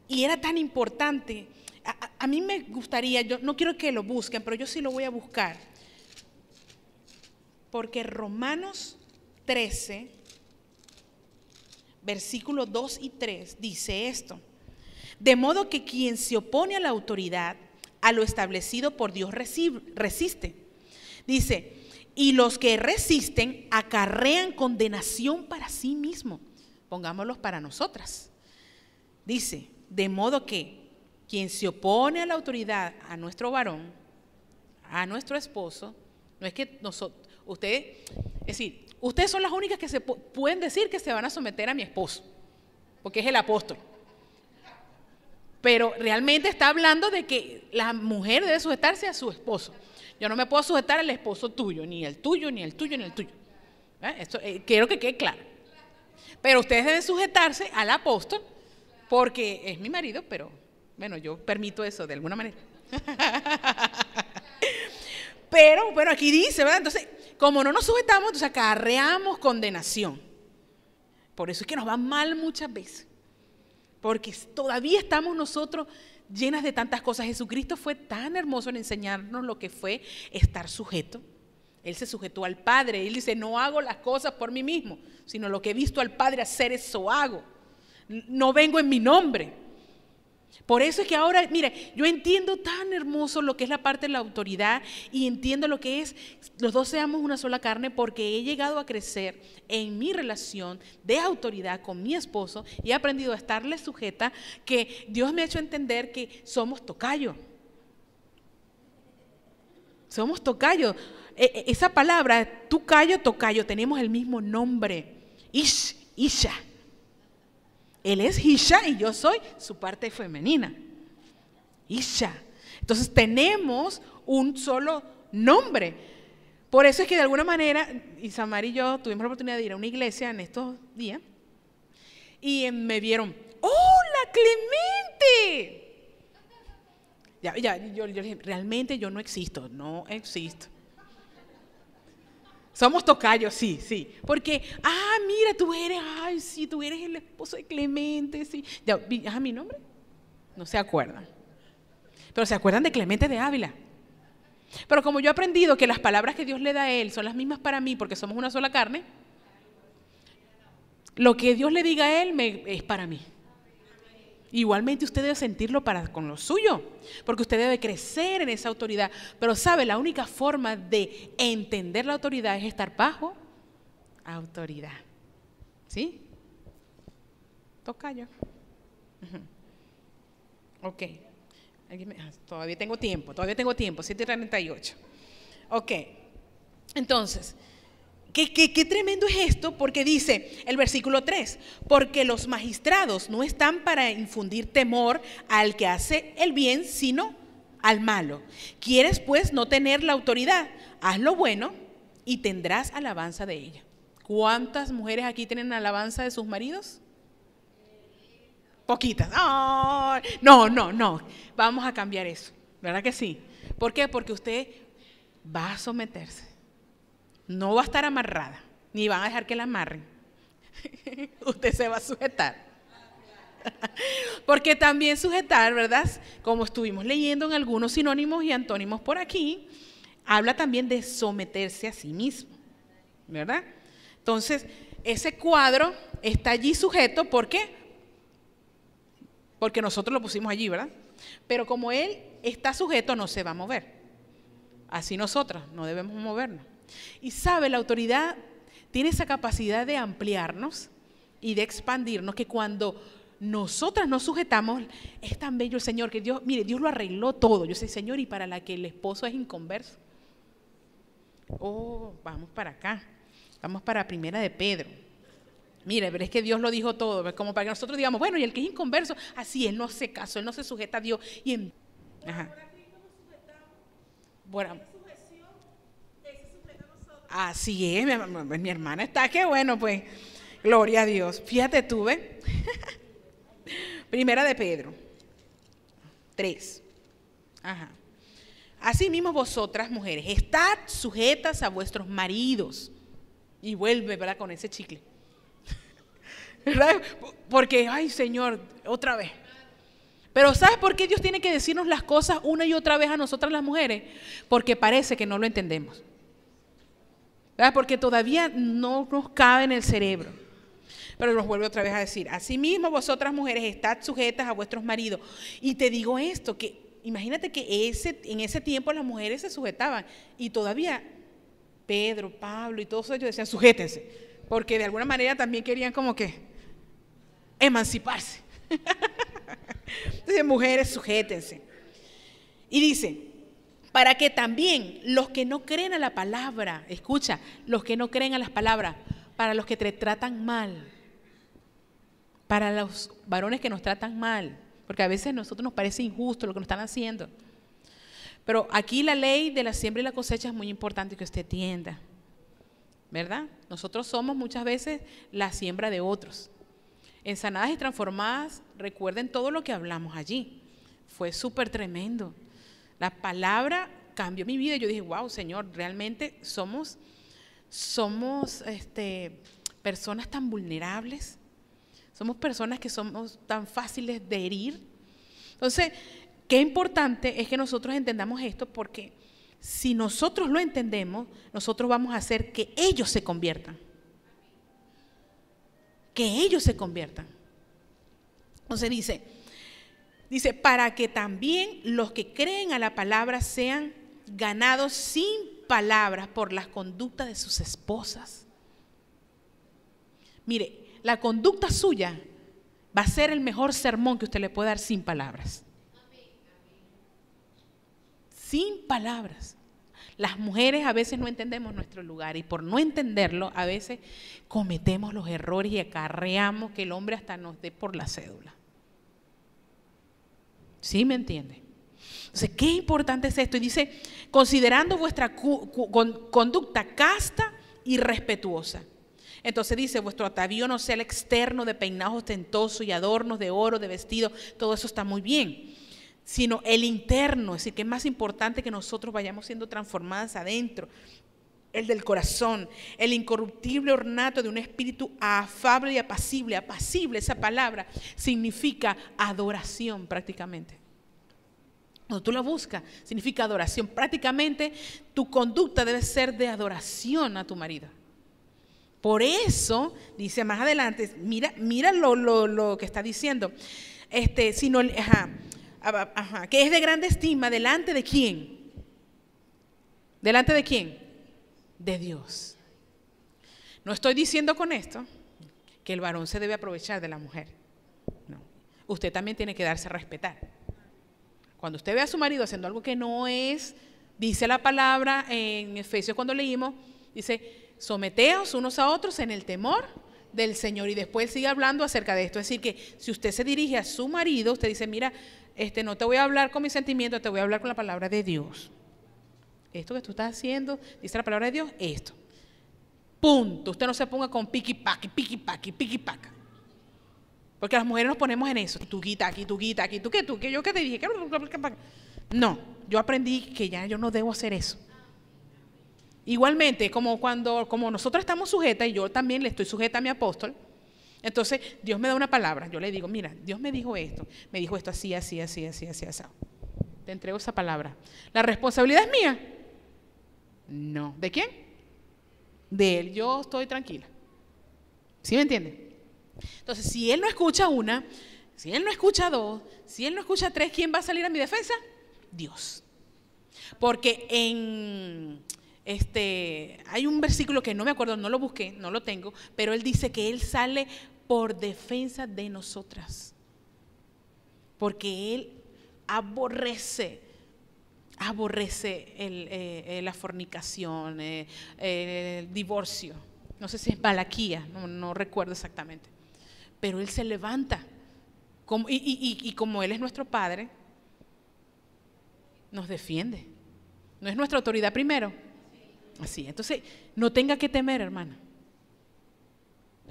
Y era tan importante. A mí me gustaría, yo no quiero que lo busquen, pero yo sí lo voy a buscar. Porque Romanos 13, versículos 2 y 3, dice esto. De modo que quien se opone a la autoridad, a lo establecido por Dios resiste. Dice, y los que resisten acarrean condenación para sí mismos. Pongámoslos para nosotras. Dice, de modo que quien se opone a la autoridad, a nuestro varón, a nuestro esposo, no es que nosotros, ustedes, es decir, ustedes son las únicas que se pueden decir que se van a someter a mi esposo, porque es el apóstol. Pero realmente está hablando de que la mujer debe sujetarse a su esposo. Yo no me puedo sujetar al esposo tuyo, ni el tuyo, ni el tuyo, ni el tuyo. Esto, quiero que quede claro. Pero ustedes deben sujetarse al apóstol, porque es mi marido, pero bueno, yo permito eso de alguna manera. Pero bueno, aquí dice, ¿verdad? Entonces, como no nos sujetamos, entonces acarreamos condenación. Por eso es que nos va mal muchas veces. Porque todavía estamos nosotros llenas de tantas cosas. Jesucristo fue tan hermoso en enseñarnos lo que fue estar sujeto. Él se sujetó al Padre. Él dice, no hago las cosas por mí mismo, sino lo que he visto al Padre hacer, eso hago. No vengo en mi nombre. Por eso es que ahora, mire, yo entiendo tan hermoso lo que es la parte de la autoridad y entiendo lo que es, los dos seamos una sola carne, porque he llegado a crecer en mi relación de autoridad con mi esposo y he aprendido a estarle sujeta, que Dios me ha hecho entender que somos tocayos. Somos tocayos. Esa palabra, tocayo, tenemos el mismo nombre. Isha. Él es Isha y yo soy su parte femenina. Isha. Entonces tenemos un solo nombre. Por eso es que de alguna manera, Isamar y yo tuvimos la oportunidad de ir a una iglesia en estos días y me vieron, ¡hola, Clemente! Yo dije, realmente yo no existo. Somos tocayos, sí. Porque, mira, tú eres el esposo de Clemente, sí. ¿Mi nombre? No se acuerdan. Pero se acuerdan de Clemente de Ávila. Pero como yo he aprendido que las palabras que Dios le da a él son las mismas para mí, porque somos una sola carne, lo que Dios le diga a él es para mí. Igualmente usted debe sentirlo con lo suyo, porque usted debe crecer en esa autoridad. Pero sabe, la única forma de entender la autoridad es estar bajo autoridad. ¿Sí? Tocayo. Ok. Todavía tengo tiempo, 7:38. Ok. Entonces, ¿Qué tremendo es esto? Porque dice el versículo 3, porque los magistrados no están para infundir temor al que hace el bien, sino al malo. ¿Quieres pues no tener la autoridad? Haz lo bueno y tendrás alabanza de ella. ¿Cuántas mujeres aquí tienen alabanza de sus maridos? Poquitas. Oh, no, vamos a cambiar eso, ¿verdad que sí? ¿Por qué? Porque usted va a someterse. No va a estar amarrada, ni van a dejar que la amarren. Usted se va a sujetar. Porque también sujetar, ¿verdad? Como estuvimos leyendo en algunos sinónimos y antónimos por aquí, habla también de someterse a sí mismo, ¿verdad? Entonces, ese cuadro está allí sujeto, ¿por qué? Porque nosotros lo pusimos allí, ¿verdad? Pero como él está sujeto, no se va a mover. Así nosotras no debemos movernos. Y sabe, la autoridad tiene esa capacidad de ampliarnos y de expandirnos, que cuando nosotras nos sujetamos, es tan bello el Señor, que Dios, mire, Dios lo arregló todo. Yo sé, Señor, y para la que el esposo es inconverso. Vamos para acá, vamos para Primera de Pedro. Mire, pero es que Dios lo dijo todo, como para que nosotros digamos, bueno, y el que es inconverso, así él no hace caso, él no se sujeta a Dios. Bueno, así es, mi hermana está que bueno, pues, gloria a Dios. Fíjate tú, ¿ves? Primera de Pedro 3. Así mismo vosotras, mujeres, estad sujetas a vuestros maridos. Y vuelve, ¿verdad? Con ese chicle. ¿Verdad? Porque, ay, Señor, otra vez. Pero ¿sabes por qué Dios tiene que decirnos las cosas una y otra vez a nosotras las mujeres? Porque parece que no lo entendemos. ¿Verdad? Porque todavía no nos cabe en el cerebro. Pero nos vuelve otra vez a decir, asimismo vosotras mujeres estad sujetas a vuestros maridos. Y te digo esto, que imagínate que en ese tiempo las mujeres se sujetaban y todavía Pedro, Pablo y todos ellos decían sujétense, porque de alguna manera también querían como que emanciparse. Entonces, mujeres, sujétense. Y dice, para que también los que no creen a la palabra, escucha, los que no creen a las palabras, para los que te tratan mal, para los varones que nos tratan mal, porque a veces a nosotros nos parece injusto lo que nos están haciendo. Pero aquí la ley de la siembra y la cosecha es muy importante que usted entienda. ¿verdad? Nosotros somos muchas veces la siembra de otros. En Sanadas y Transformadas, recuerden todo lo que hablamos allí. Fue súper tremendo. La palabra cambió mi vida. Yo dije, wow, Señor, realmente somos personas tan vulnerables. Somos personas que somos tan fáciles de herir. Entonces, qué importante es que nosotros entendamos esto, porque si nosotros lo entendemos, nosotros vamos a hacer que ellos se conviertan. Que ellos se conviertan. Entonces dice, para que también los que creen a la palabra sean ganados sin palabras por las conductas de sus esposas. Mire, la conducta suya va a ser el mejor sermón que usted le puede dar sin palabras. Sin palabras. Las mujeres a veces no entendemos nuestro lugar, y por no entenderlo a veces cometemos los errores y acarreamos que el hombre hasta nos dé por la cédula. ¿Sí me entiende? Entonces, qué importante es esto. Y dice, considerando vuestra conducta casta y respetuosa. Entonces dice, vuestro atavío no sea el externo de peinado ostentoso y adornos de oro, de vestido, todo eso está muy bien, sino el interno, es decir, que es más importante que nosotros vayamos siendo transformadas adentro, el del corazón, el incorruptible ornato de un espíritu afable y apacible. Apacible, esa palabra significa adoración prácticamente. Cuando tú lo buscas, significa adoración. Prácticamente tu conducta debe ser de adoración a tu marido. Por eso, dice más adelante, mira lo que está diciendo, sino, que es de grande estima, ¿delante de quién? ¿Delante de quién? De Dios. No estoy diciendo con esto que el varón se debe aprovechar de la mujer. No. Usted también tiene que darse a respetar. Cuando usted ve a su marido haciendo algo que no es, dice la palabra en Efesios cuando leímos, dice, someteos unos a otros en el temor del Señor. Y después sigue hablando acerca de esto. Es decir, que si usted se dirige a su marido, usted dice, mira, no te voy a hablar con mis sentimientos, te voy a hablar con la palabra de Dios. Esto que tú estás haciendo, dice la palabra de Dios, esto. Punto. Usted no se ponga con piqui-paqui, piqui-paqui, piqui-paca. Porque las mujeres nos ponemos en eso. Tú quita aquí, tú quita aquí, tú qué, que yo qué te dije. No, yo aprendí que ya yo no debo hacer eso. Igualmente, como nosotros estamos sujetas, y yo también le estoy sujeta a mi apóstol, entonces Dios me da una palabra, yo le digo, mira, Dios me dijo esto así, así, así, así, así, así. Te entrego esa palabra. ¿La responsabilidad es mía? No. ¿De quién? De él. Yo estoy tranquila. ¿Sí me entiende? Entonces, si él no escucha una, si él no escucha dos, si él no escucha tres, ¿quién va a salir a mi defensa? Dios. Porque hay un versículo que no me acuerdo, no lo busqué, no lo tengo, pero él dice que él sale por defensa de nosotras, porque él aborrece la fornicación, el divorcio. No sé si es Malaquías, no recuerdo exactamente, pero él se levanta y como él es nuestro padre, nos defiende. ¿No es nuestra autoridad primero? Así, entonces no tenga que temer, hermana.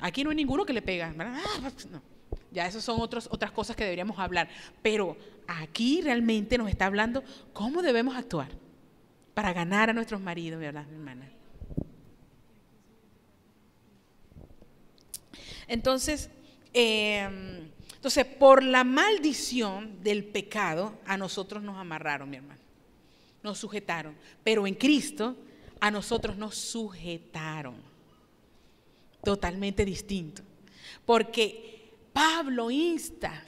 Aquí no hay ninguno que le pega, ¿verdad? No. Ya esas son otras cosas que deberíamos hablar. Pero aquí realmente nos está hablando cómo debemos actuar para ganar a nuestros maridos, ¿verdad, hermana? Entonces, por la maldición del pecado, a nosotros nos amarraron, mi hermano. Nos sujetaron. Pero en Cristo, a nosotros nos sujetaron. Totalmente distinto. Porque Pablo insta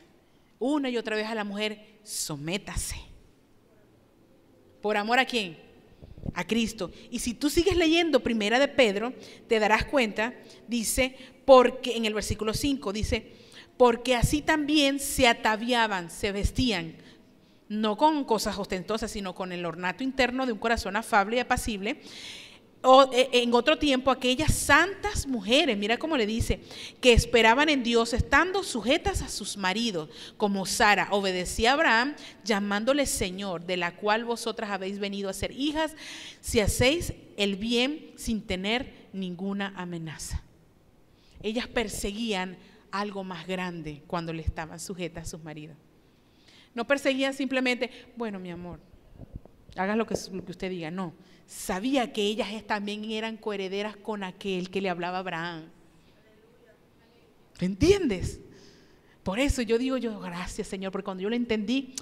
una y otra vez a la mujer, sométase. ¿Por amor a quién? A Cristo. Y si tú sigues leyendo Primera de Pedro, te darás cuenta, dice, porque en el versículo 5, dice, porque así también se ataviaban, se vestían, no con cosas ostentosas, sino con el ornato interno de un corazón afable y apacible. O en otro tiempo, aquellas santas mujeres, mira cómo le dice, que esperaban en Dios, estando sujetas a sus maridos, como Sara obedecía a Abraham, llamándole Señor, de la cual vosotras habéis venido a ser hijas, si hacéis el bien sin tener ninguna amenaza. Ellas perseguían algo más grande cuando le estaban sujetas a sus maridos. No perseguían simplemente, bueno, mi amor, hagas lo que usted diga. No, sabía que ellas también eran coherederas con aquel que le hablaba a Abraham. ¿Me entiendes? Por eso yo digo, gracias Señor, porque cuando yo lo entendí,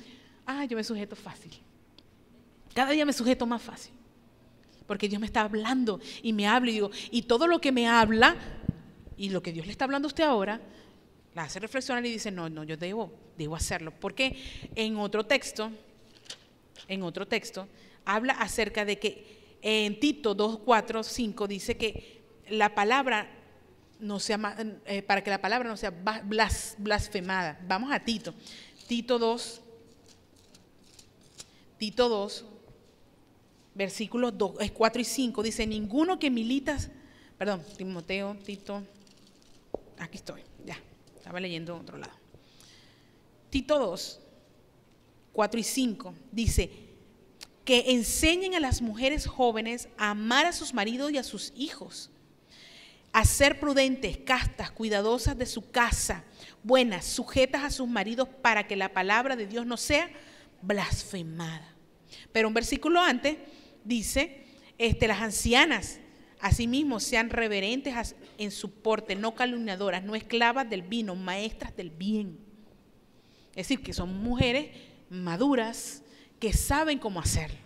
yo me sujeto fácil. Cada día me sujeto más fácil. Porque Dios me está hablando y me habla y digo, y todo lo que me habla y lo que Dios le está hablando a usted ahora, la hace reflexionar y dice, no, yo debo hacerlo. Porque en otro texto, habla acerca de que en Tito 2, 4, 5 dice que la palabra no sea, para que la palabra no sea blasfemada. Vamos a Tito. Tito 2, versículos 4 y 5, dice, ninguno que milita, Timoteo, Tito, aquí estoy, ya, estaba leyendo en otro lado. Tito 2, 4 y 5, dice, que enseñen a las mujeres jóvenes a amar a sus maridos y a sus hijos, a ser prudentes, castas, cuidadosas de su casa, buenas, sujetas a sus maridos para que la palabra de Dios no sea blasfemada. Pero un versículo antes dice, las ancianas, asimismo, sean reverentes en su porte, no calumniadoras, no esclavas del vino, maestras del bien. Es decir, que son mujeres maduras que saben cómo hacerlo.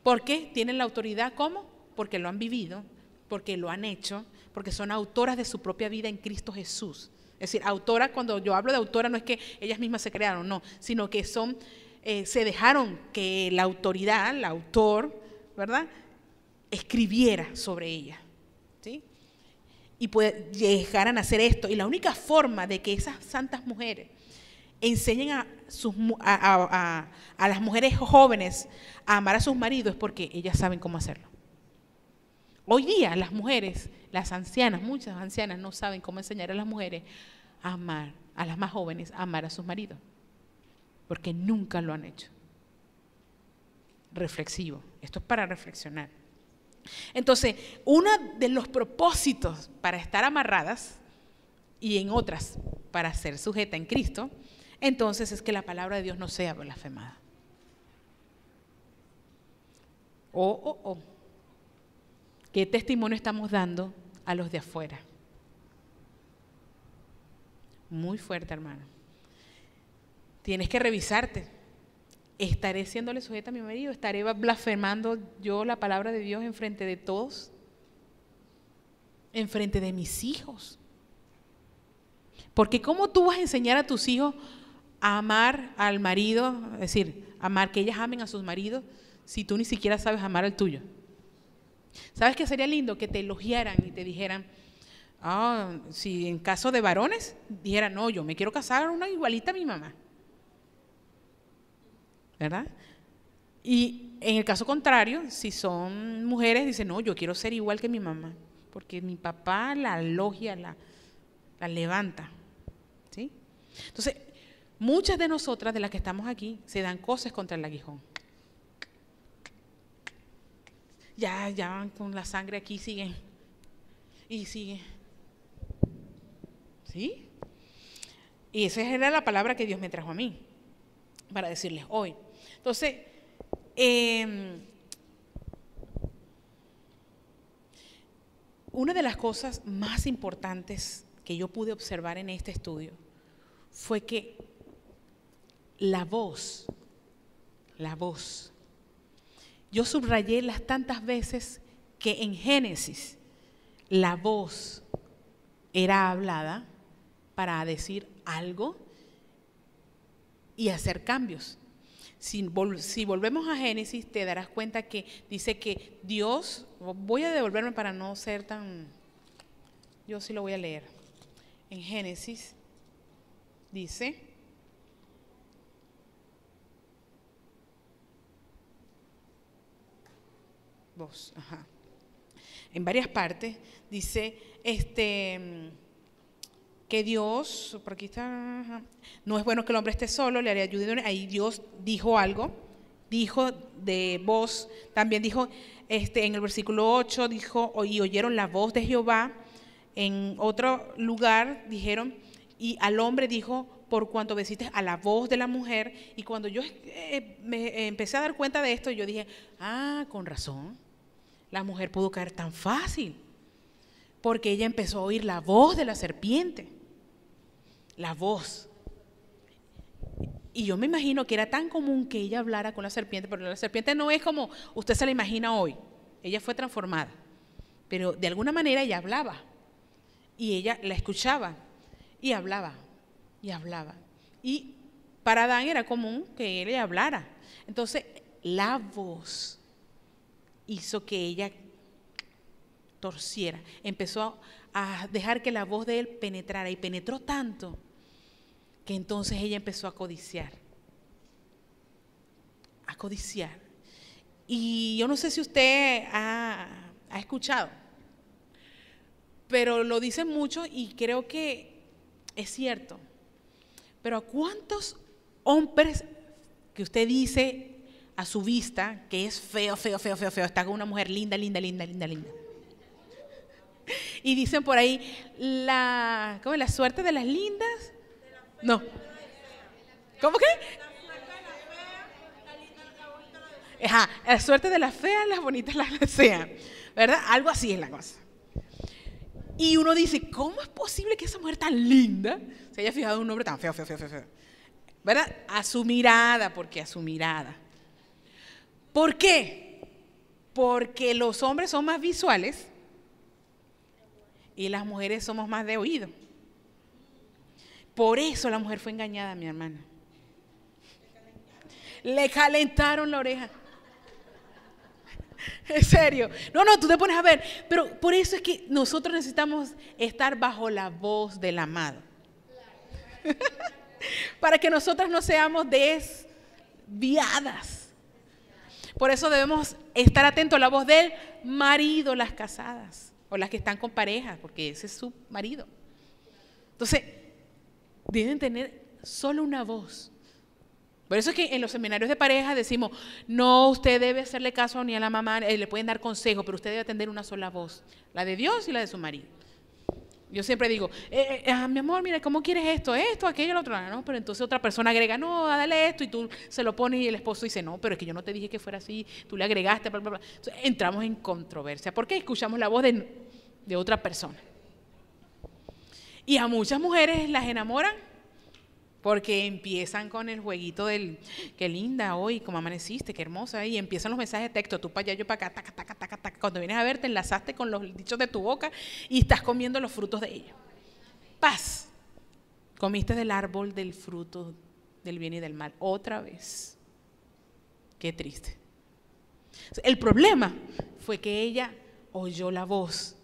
¿Por qué? Tienen la autoridad, ¿cómo? Porque lo han vivido, porque lo han hecho, porque son autoras de su propia vida en Cristo Jesús. Es decir, autora, cuando yo hablo de autora, no es que ellas mismas se crearon, no, sino que se dejaron que la autoridad, el autor, ¿verdad?, escribiera sobre ella, ¿sí? Y llegaran a hacer esto. Y la única forma de que esas santas mujeres enseñen a las mujeres jóvenes a amar a sus maridos es porque ellas saben cómo hacerlo. Hoy día las mujeres, las ancianas, muchas ancianas no saben cómo enseñar a las mujeres a amar, a las más jóvenes a amar a sus maridos, porque nunca lo han hecho. Reflexivo, esto es para reflexionar. Entonces, uno de los propósitos para estar amarradas y en otras para ser sujeta en Cristo, entonces es que la palabra de Dios no sea blasfemada. ¿Qué testimonio estamos dando a los de afuera? Muy fuerte, hermano. Tienes que revisarte. ¿Estaré siéndole sujeta a mi marido? ¿Estaré blasfemando yo la palabra de Dios en frente de todos? ¿En frente de mis hijos? Porque ¿cómo tú vas a enseñar a tus hijos a amar al marido? Es decir, amar, que ellas amen a sus maridos, si tú ni siquiera sabes amar al tuyo. ¿Sabes qué sería lindo? Que te elogiaran y te dijeran, si en caso de varones, dijeran, no, yo me quiero casar una igualita a mi mamá. ¿Verdad? Y en el caso contrario, si son mujeres, dicen, no, yo quiero ser igual que mi mamá, porque mi papá la elogia, la levanta. ¿Sí? Entonces, muchas de nosotras, de las que estamos aquí, se dan cosas contra el aguijón. Ya van con la sangre aquí, siguen. Y sigue. ¿Sí? Y esa era la palabra que Dios me trajo a mí, para decirles hoy. Entonces, una de las cosas más importantes que yo pude observar en este estudio fue que la voz, yo subrayé las tantas veces que en Génesis la voz era hablada para decir algo y hacer cambios. Si volvemos a Génesis, te darás cuenta que dice que Dios, voy a devolverme para no ser tan, yo sí lo voy a leer. En Génesis dice, en varias partes, dice, que Dios, por aquí está, no es bueno que el hombre esté solo, le haré ayuda. Ahí Dios dijo algo dijo de voz, también dijo, en el versículo 8 dijo, y oyeron la voz de Jehová. En otro lugar dijeron, y al hombre dijo, por cuanto obedeciste a la voz de la mujer. Y cuando yo me empecé a dar cuenta de esto, yo dije, con razón, la mujer pudo caer tan fácil, porque ella empezó a oír la voz de la serpiente, la voz. Y yo me imagino que era tan común que ella hablara con la serpiente, pero la serpiente no es como usted se la imagina hoy. Ella fue transformada, pero de alguna manera ella hablaba, y ella la escuchaba, y hablaba, y hablaba. Y para Adán era común que él hablara. Entonces, la voz hizo que ella torciera, empezó a dejar que la voz de él penetrara, y penetró tanto que entonces ella empezó a codiciar. Y yo no sé si usted ha escuchado, pero lo dicen mucho y creo que es cierto. Pero ¿a cuántos hombres que usted dice a su vista que es feo, está con una mujer linda? Y dicen por ahí, ¿cómo es? La suerte de las lindas. No. ¿Cómo que? La suerte de las feas, las bonitas las desean, ¿verdad? Algo así es la cosa. Y uno dice, ¿cómo es posible que esa mujer tan linda se haya fijado en un hombre tan feo, ¿verdad? A su mirada. ¿Por qué? Porque los hombres son más visuales y las mujeres somos más de oído. Por eso la mujer fue engañada, mi hermana. Le calentaron la oreja. En serio. No, tú te pones a ver. Pero por eso es que nosotros necesitamos estar bajo la voz del amado. Para que nosotras no seamos desviadas. Por eso debemos estar atentos a la voz del marido, las casadas o las que están con pareja, porque ese es su marido. Entonces, deben tener solo una voz. Por eso es que en los seminarios de pareja decimos, no, usted debe hacerle caso ni a la mamá, le pueden dar consejo, pero usted debe atender una sola voz, la de Dios y la de su marido. Yo siempre digo, mi amor, mira, ¿cómo quieres esto, aquello, lo otro? No, pero entonces otra persona agrega, no, dale esto, y tú se lo pones y el esposo dice, no, pero es que yo no te dije que fuera así, tú le agregaste, bla, bla, bla. Entonces, entramos en controversia. ¿Por qué? Escuchamos la voz de otra persona. Y a muchas mujeres las enamoran porque empiezan con el jueguito del, qué linda hoy, cómo amaneciste, qué hermosa, y empiezan los mensajes de texto, tú para allá, yo para acá, taca, taca, taca, taca. Cuando vienes a ver, te enlazaste con los dichos de tu boca y estás comiendo los frutos de ella. Paz. Comiste del árbol del fruto del bien y del mal. Otra vez. Qué triste. El problema fue que ella oyó la voz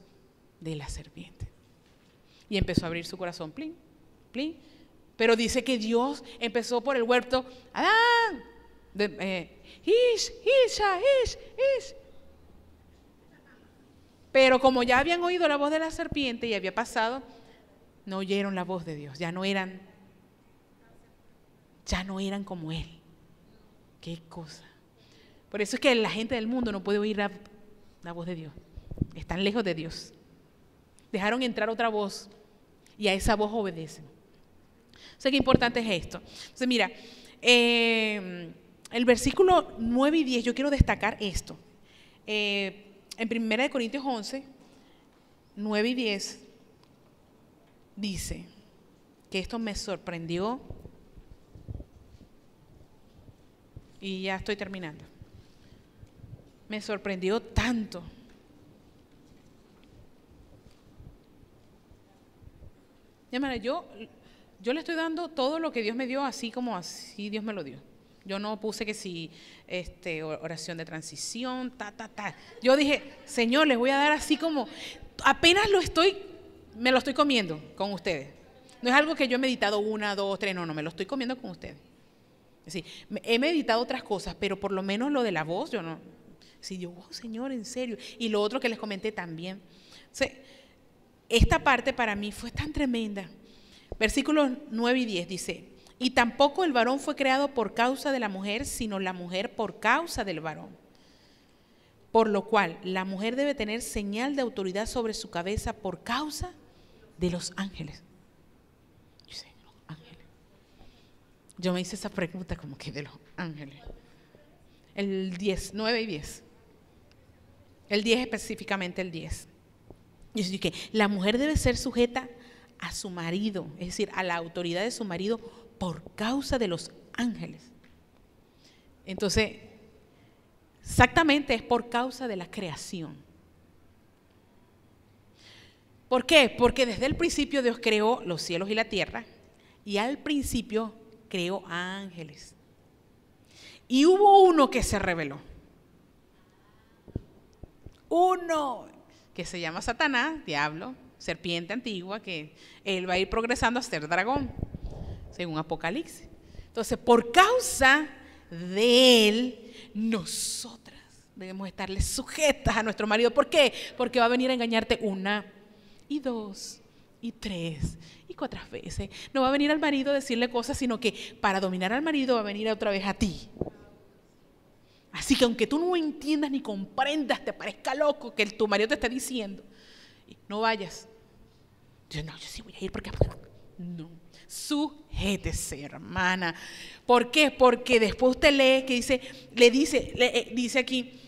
de la serpiente y empezó a abrir su corazón, plin, plin. Pero dice que Dios empezó por el huerto, Adán, ish. Pero como ya habían oído la voz de la serpiente y había pasado, no oyeron la voz de Dios, ya no eran como Él. Qué cosa. Por eso es que la gente del mundo no puede oír la voz de Dios. Están lejos de Dios. Dejaron entrar otra voz y a esa voz obedecen. Sé qué importante es esto. Entonces, mira, el versículo 9 y 10, yo quiero destacar esto. En 1 Corintios 11, 9 y 10, dice que esto me sorprendió y ya estoy terminando. Me sorprendió tanto. Yo le estoy dando todo lo que Dios me dio así como así Dios me lo dio. Yo no puse que si oración de transición, Yo dije, Señor, les voy a dar así como, apenas me lo estoy comiendo con ustedes. No es algo que yo he meditado 1, 2, 3, no, me lo estoy comiendo con ustedes. Es decir, he meditado otras cosas, pero por lo menos lo de la voz, yo no. Sí, yo, Señor, en serio. Y lo otro que les comenté también. O sea, esta parte para mí fue tan tremenda. Versículos 9 y 10 dice, Y tampoco el varón fue creado por causa de la mujer, sino la mujer por causa del varón. Por lo cual, la mujer debe tener señal de autoridad sobre su cabeza por causa de los ángeles. Yo me hice esa pregunta como que de los ángeles. El 10, 9 y 10. El 10 específicamente, el 10. Yo dije que la mujer debe ser sujeta a su marido, es decir, a la autoridad de su marido por causa de los ángeles. Entonces, exactamente es por causa de la creación. ¿Por qué? Porque desde el principio Dios creó los cielos y la tierra y al principio creó ángeles. Y hubo uno que se rebeló. Uno que se llama Satanás, diablo, serpiente antigua, que él va a ir progresando a ser dragón, según Apocalipsis. Entonces, por causa de él, nosotras debemos estarle sujetas a nuestro marido. ¿Por qué? Porque va a venir a engañarte 1 y 2 y 3 y 4 veces. No va a venir al marido a decirle cosas, sino que para dominar al marido va a venir otra vez a ti. Así que aunque tú no entiendas ni comprendas, te parezca loco que tu marido te esté diciendo, no vayas. Yo sí voy a ir porque no. Sujétese, hermana. ¿Por qué? Porque después usted lee que dice aquí,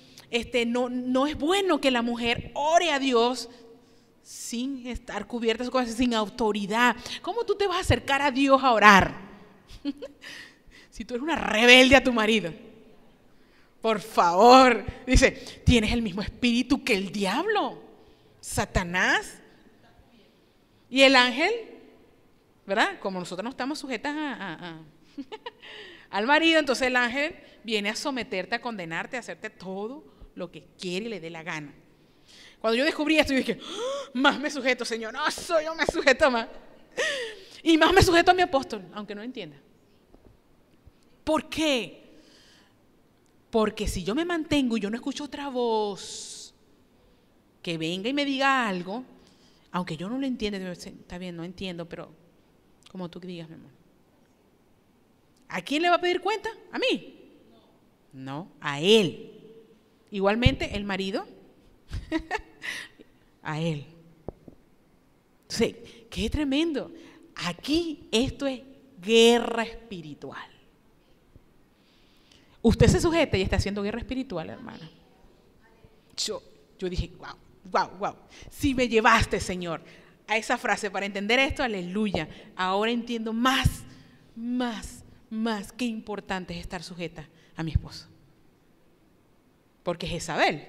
no es bueno que la mujer ore a Dios sin estar cubierta, sin autoridad. ¿Cómo tú te vas a acercar a Dios a orar? Si tú eres una rebelde a tu marido. Por favor, dice, tienes el mismo espíritu que el diablo, Satanás. Y el ángel, ¿verdad? Como nosotros no estamos sujetas al marido, entonces el ángel viene a someterte, a condenarte, a hacerte todo lo que quiere y le dé la gana. Cuando yo descubrí esto, yo dije, más me sujeto, Señor, no, yo me sujeto más. Y más me sujeto a mi apóstol, aunque no entienda. ¿Por qué? Porque si yo me mantengo y yo no escucho otra voz que venga y me diga algo, aunque yo no lo entienda, está bien, no entiendo, pero como tú digas, mi amor. ¿A quién le va a pedir cuenta? ¿A mí? No, a él. Igualmente el marido, a él. Entonces, qué tremendo. Aquí esto es guerra espiritual. Usted se sujeta y está haciendo guerra espiritual, hermana. Yo dije, wow. Si me llevaste, Señor, a esa frase para entender esto, aleluya. Ahora entiendo más qué importante es estar sujeta a mi esposo. Porque Jezabel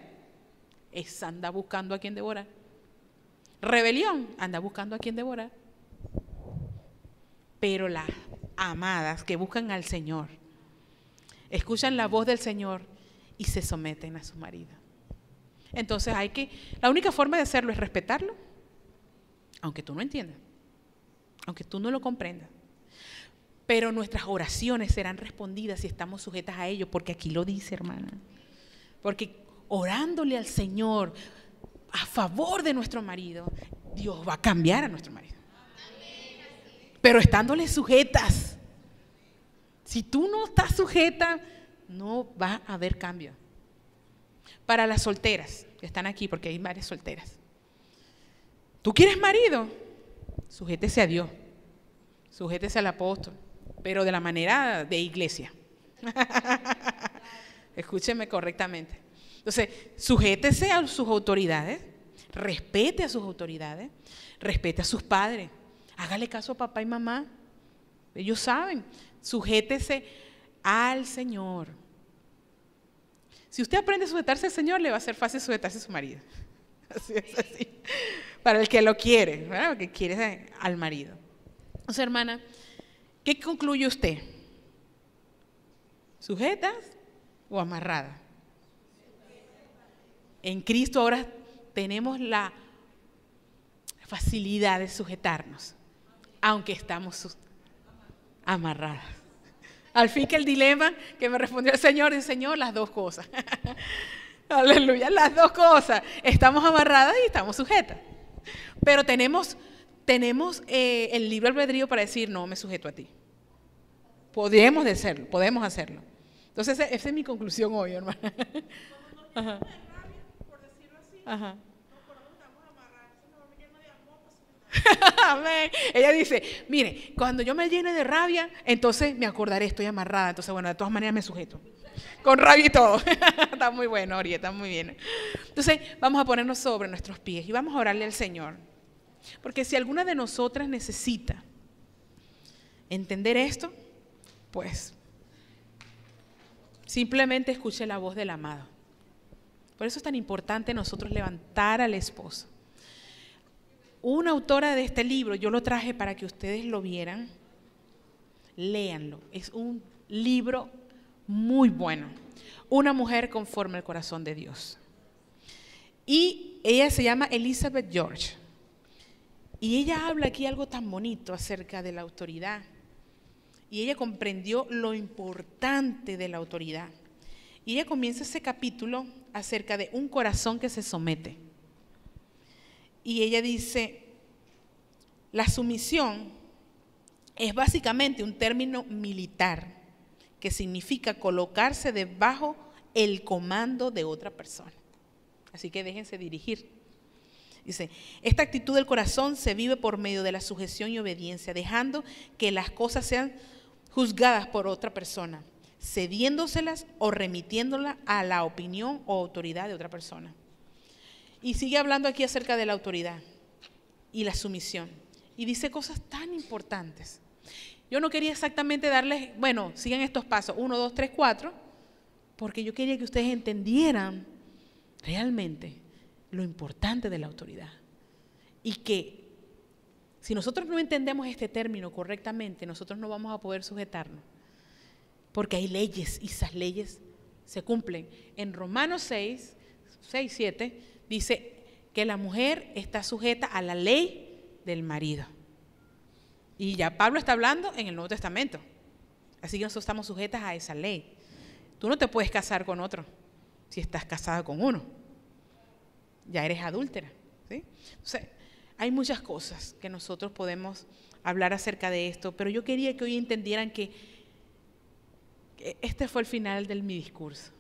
anda buscando a quien devorar. Rebelión anda buscando a quien devorar. Pero las amadas que buscan al Señor escuchan la voz del Señor y se someten a su marido. Entonces la única forma de hacerlo es respetarlo, aunque tú no entiendas, aunque tú no lo comprendas. Pero nuestras oraciones serán respondidas si estamos sujetas a ello, porque aquí lo dice, hermana. Porque orándole al Señor a favor de nuestro marido, Dios va a cambiar a nuestro marido. Pero estándole sujetas. Si tú no estás sujeta, no va a haber cambio. Para las solteras, que están aquí, porque hay varias solteras. ¿Tú quieres marido? Sujétese a Dios, sujétese al apóstol, pero de la manera de iglesia. Escúcheme correctamente. Entonces, sujétese a sus autoridades, respete a sus autoridades, respete a sus padres, hágale caso a papá y mamá. Ellos saben. Sujétese al Señor. Si usted aprende a sujetarse al Señor, le va a ser fácil sujetarse a su marido. Así es así. Para el que lo quiere, ¿verdad? Que quiere al marido. O sea, hermana, ¿qué concluye usted? ¿Sujetas o amarradas? En Cristo ahora tenemos la facilidad de sujetarnos, aunque estamos amarradas. Al fin que el dilema que me respondió el Señor, dice, Señor, las dos cosas. Aleluya, las dos cosas. Estamos amarradas y estamos sujetas. Pero tenemos el libre albedrío para decir, no me sujeto a ti. Podemos hacerlo. Entonces, esa es mi conclusión hoy, hermana. Ajá. Ajá. Amén. Ella dice, mire, cuando yo me llene de rabia, entonces me acordaré, estoy amarrada. Entonces, bueno, de todas maneras me sujeto. Con rabia y todo. Está muy bueno, Ori, está muy bien. Entonces, vamos a ponernos sobre nuestros pies y vamos a orarle al Señor. Porque si alguna de nosotras necesita entender esto, pues simplemente escuche la voz del amado. Por eso es tan importante nosotros levantar al esposo. Una autora de este libro, yo lo traje para que ustedes lo vieran, léanlo, es un libro muy bueno, Una mujer conforme al corazón de Dios. Y ella se llama Elizabeth George, y ella habla aquí algo tan bonito acerca de la autoridad, y ella comprendió lo importante de la autoridad, y ella comienza ese capítulo acerca de un corazón que se somete. Y ella dice, la sumisión es básicamente un término militar que significa colocarse debajo el comando de otra persona. Así que déjense dirigir. Dice, esta actitud del corazón se vive por medio de la sujeción y obediencia, dejando que las cosas sean juzgadas por otra persona, cediéndoselas o remitiéndolas a la opinión o autoridad de otra persona. Y sigue hablando aquí acerca de la autoridad y la sumisión. Y dice cosas tan importantes. Yo no quería exactamente darles, bueno, sigan estos pasos, 1, 2, 3, 4, porque yo quería que ustedes entendieran realmente lo importante de la autoridad. Y que si nosotros no entendemos este término correctamente, nosotros no vamos a poder sujetarnos. Porque hay leyes y esas leyes se cumplen. En Romanos 6, 7, dice que la mujer está sujeta a la ley del marido. Y ya Pablo está hablando en el Nuevo Testamento. Así que nosotros estamos sujetas a esa ley. Tú no te puedes casar con otro si estás casada con uno. Ya eres adúltera, ¿sí? Entonces, hay muchas cosas que nosotros podemos hablar acerca de esto, pero yo quería que hoy entendieran que este fue el final de mi discurso.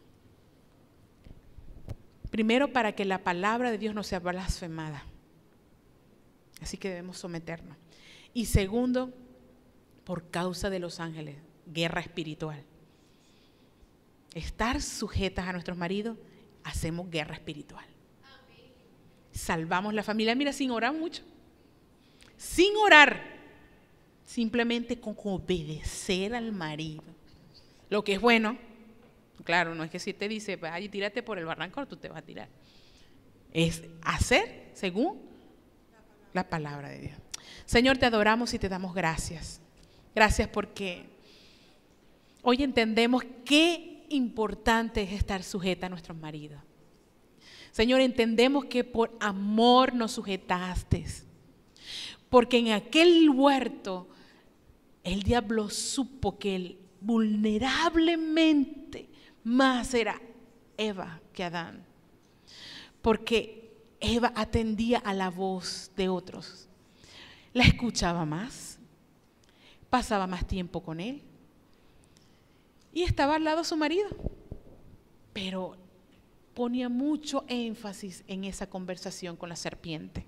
Primero, para que la palabra de Dios no sea blasfemada. Así que debemos someternos. Y segundo, por causa de los ángeles, guerra espiritual. Estar sujetas a nuestros maridos, hacemos guerra espiritual. Salvamos la familia, mira, sin orar mucho. Sin orar, simplemente con obedecer al marido. Lo que es bueno. Claro, no es que si te dice, vaya y tírate por el barranco, tú te vas a tirar. Es hacer según la palabra de Dios. Señor, te adoramos y te damos gracias. Gracias porque hoy entendemos qué importante es estar sujeta a nuestros maridos. Señor, entendemos que por amor nos sujetaste. Porque en aquel huerto el diablo supo que él vulnerablemente más era Eva que Adán, porque Eva atendía a la voz de otros, la escuchaba más, pasaba más tiempo con él y estaba al lado de su marido, pero ponía mucho énfasis en esa conversación con la serpiente.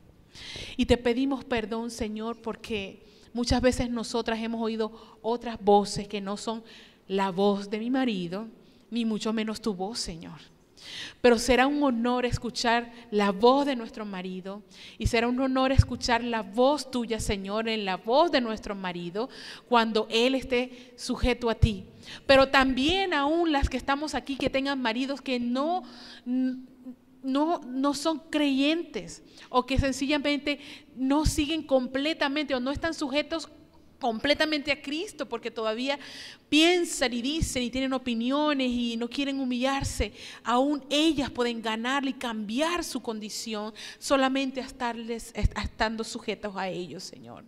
Y te pedimos perdón, Señor, porque muchas veces nosotras hemos oído otras voces que no son la voz de mi marido, ni mucho menos tu voz, Señor. Pero será un honor escuchar la voz de nuestro marido y será un honor escuchar la voz tuya, Señor, en la voz de nuestro marido cuando él esté sujeto a ti. Pero también aún las que estamos aquí que tengan maridos que no son creyentes o que sencillamente no siguen completamente o no están sujetos completamente a Cristo porque todavía piensan y dicen y tienen opiniones y no quieren humillarse, aún ellas pueden ganarle y cambiar su condición solamente estando sujetos a ellos, Señor.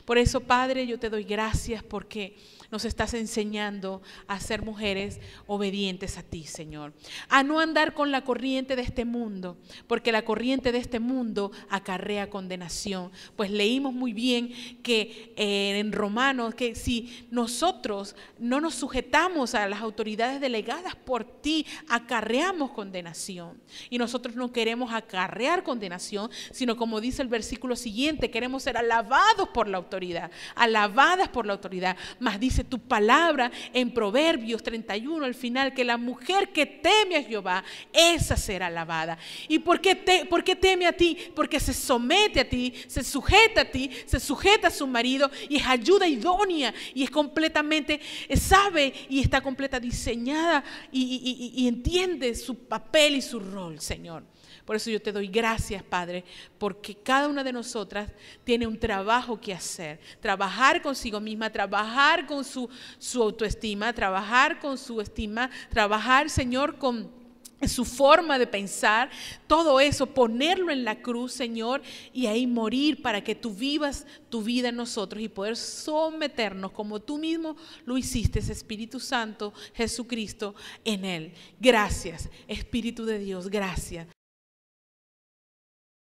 Por eso, Padre, yo te doy gracias porque nos estás enseñando a ser mujeres obedientes a ti, Señor. A no andar con la corriente de este mundo, porque la corriente de este mundo acarrea condenación. Pues leímos muy bien que en Romanos, que si nosotros no nos sujetamos a las autoridades delegadas por ti, acarreamos condenación. Y nosotros no queremos acarrear condenación, sino como dice el versículo siguiente, queremos ser alabados por la autoridad, alabadas por la autoridad. Mas dice tu palabra en Proverbios 31 al final, que la mujer que teme a Jehová, esa será alabada. ¿Y por qué teme a ti? Porque se somete a ti, se sujeta a ti, se sujeta a su marido y es ayuda idónea y es completamente, sabe y está completa diseñada y entiende su papel y su rol, Señor. Por eso yo te doy gracias, Padre, porque cada una de nosotras tiene un trabajo que hacer. Trabajar consigo misma, trabajar con su autoestima, trabajar con su estima, trabajar, Señor, con su forma de pensar, todo eso, ponerlo en la cruz, Señor, y ahí morir para que tú vivas tu vida en nosotros y poder someternos como tú mismo lo hiciste, Espíritu Santo, Jesucristo, en él. Gracias, Espíritu de Dios, gracias.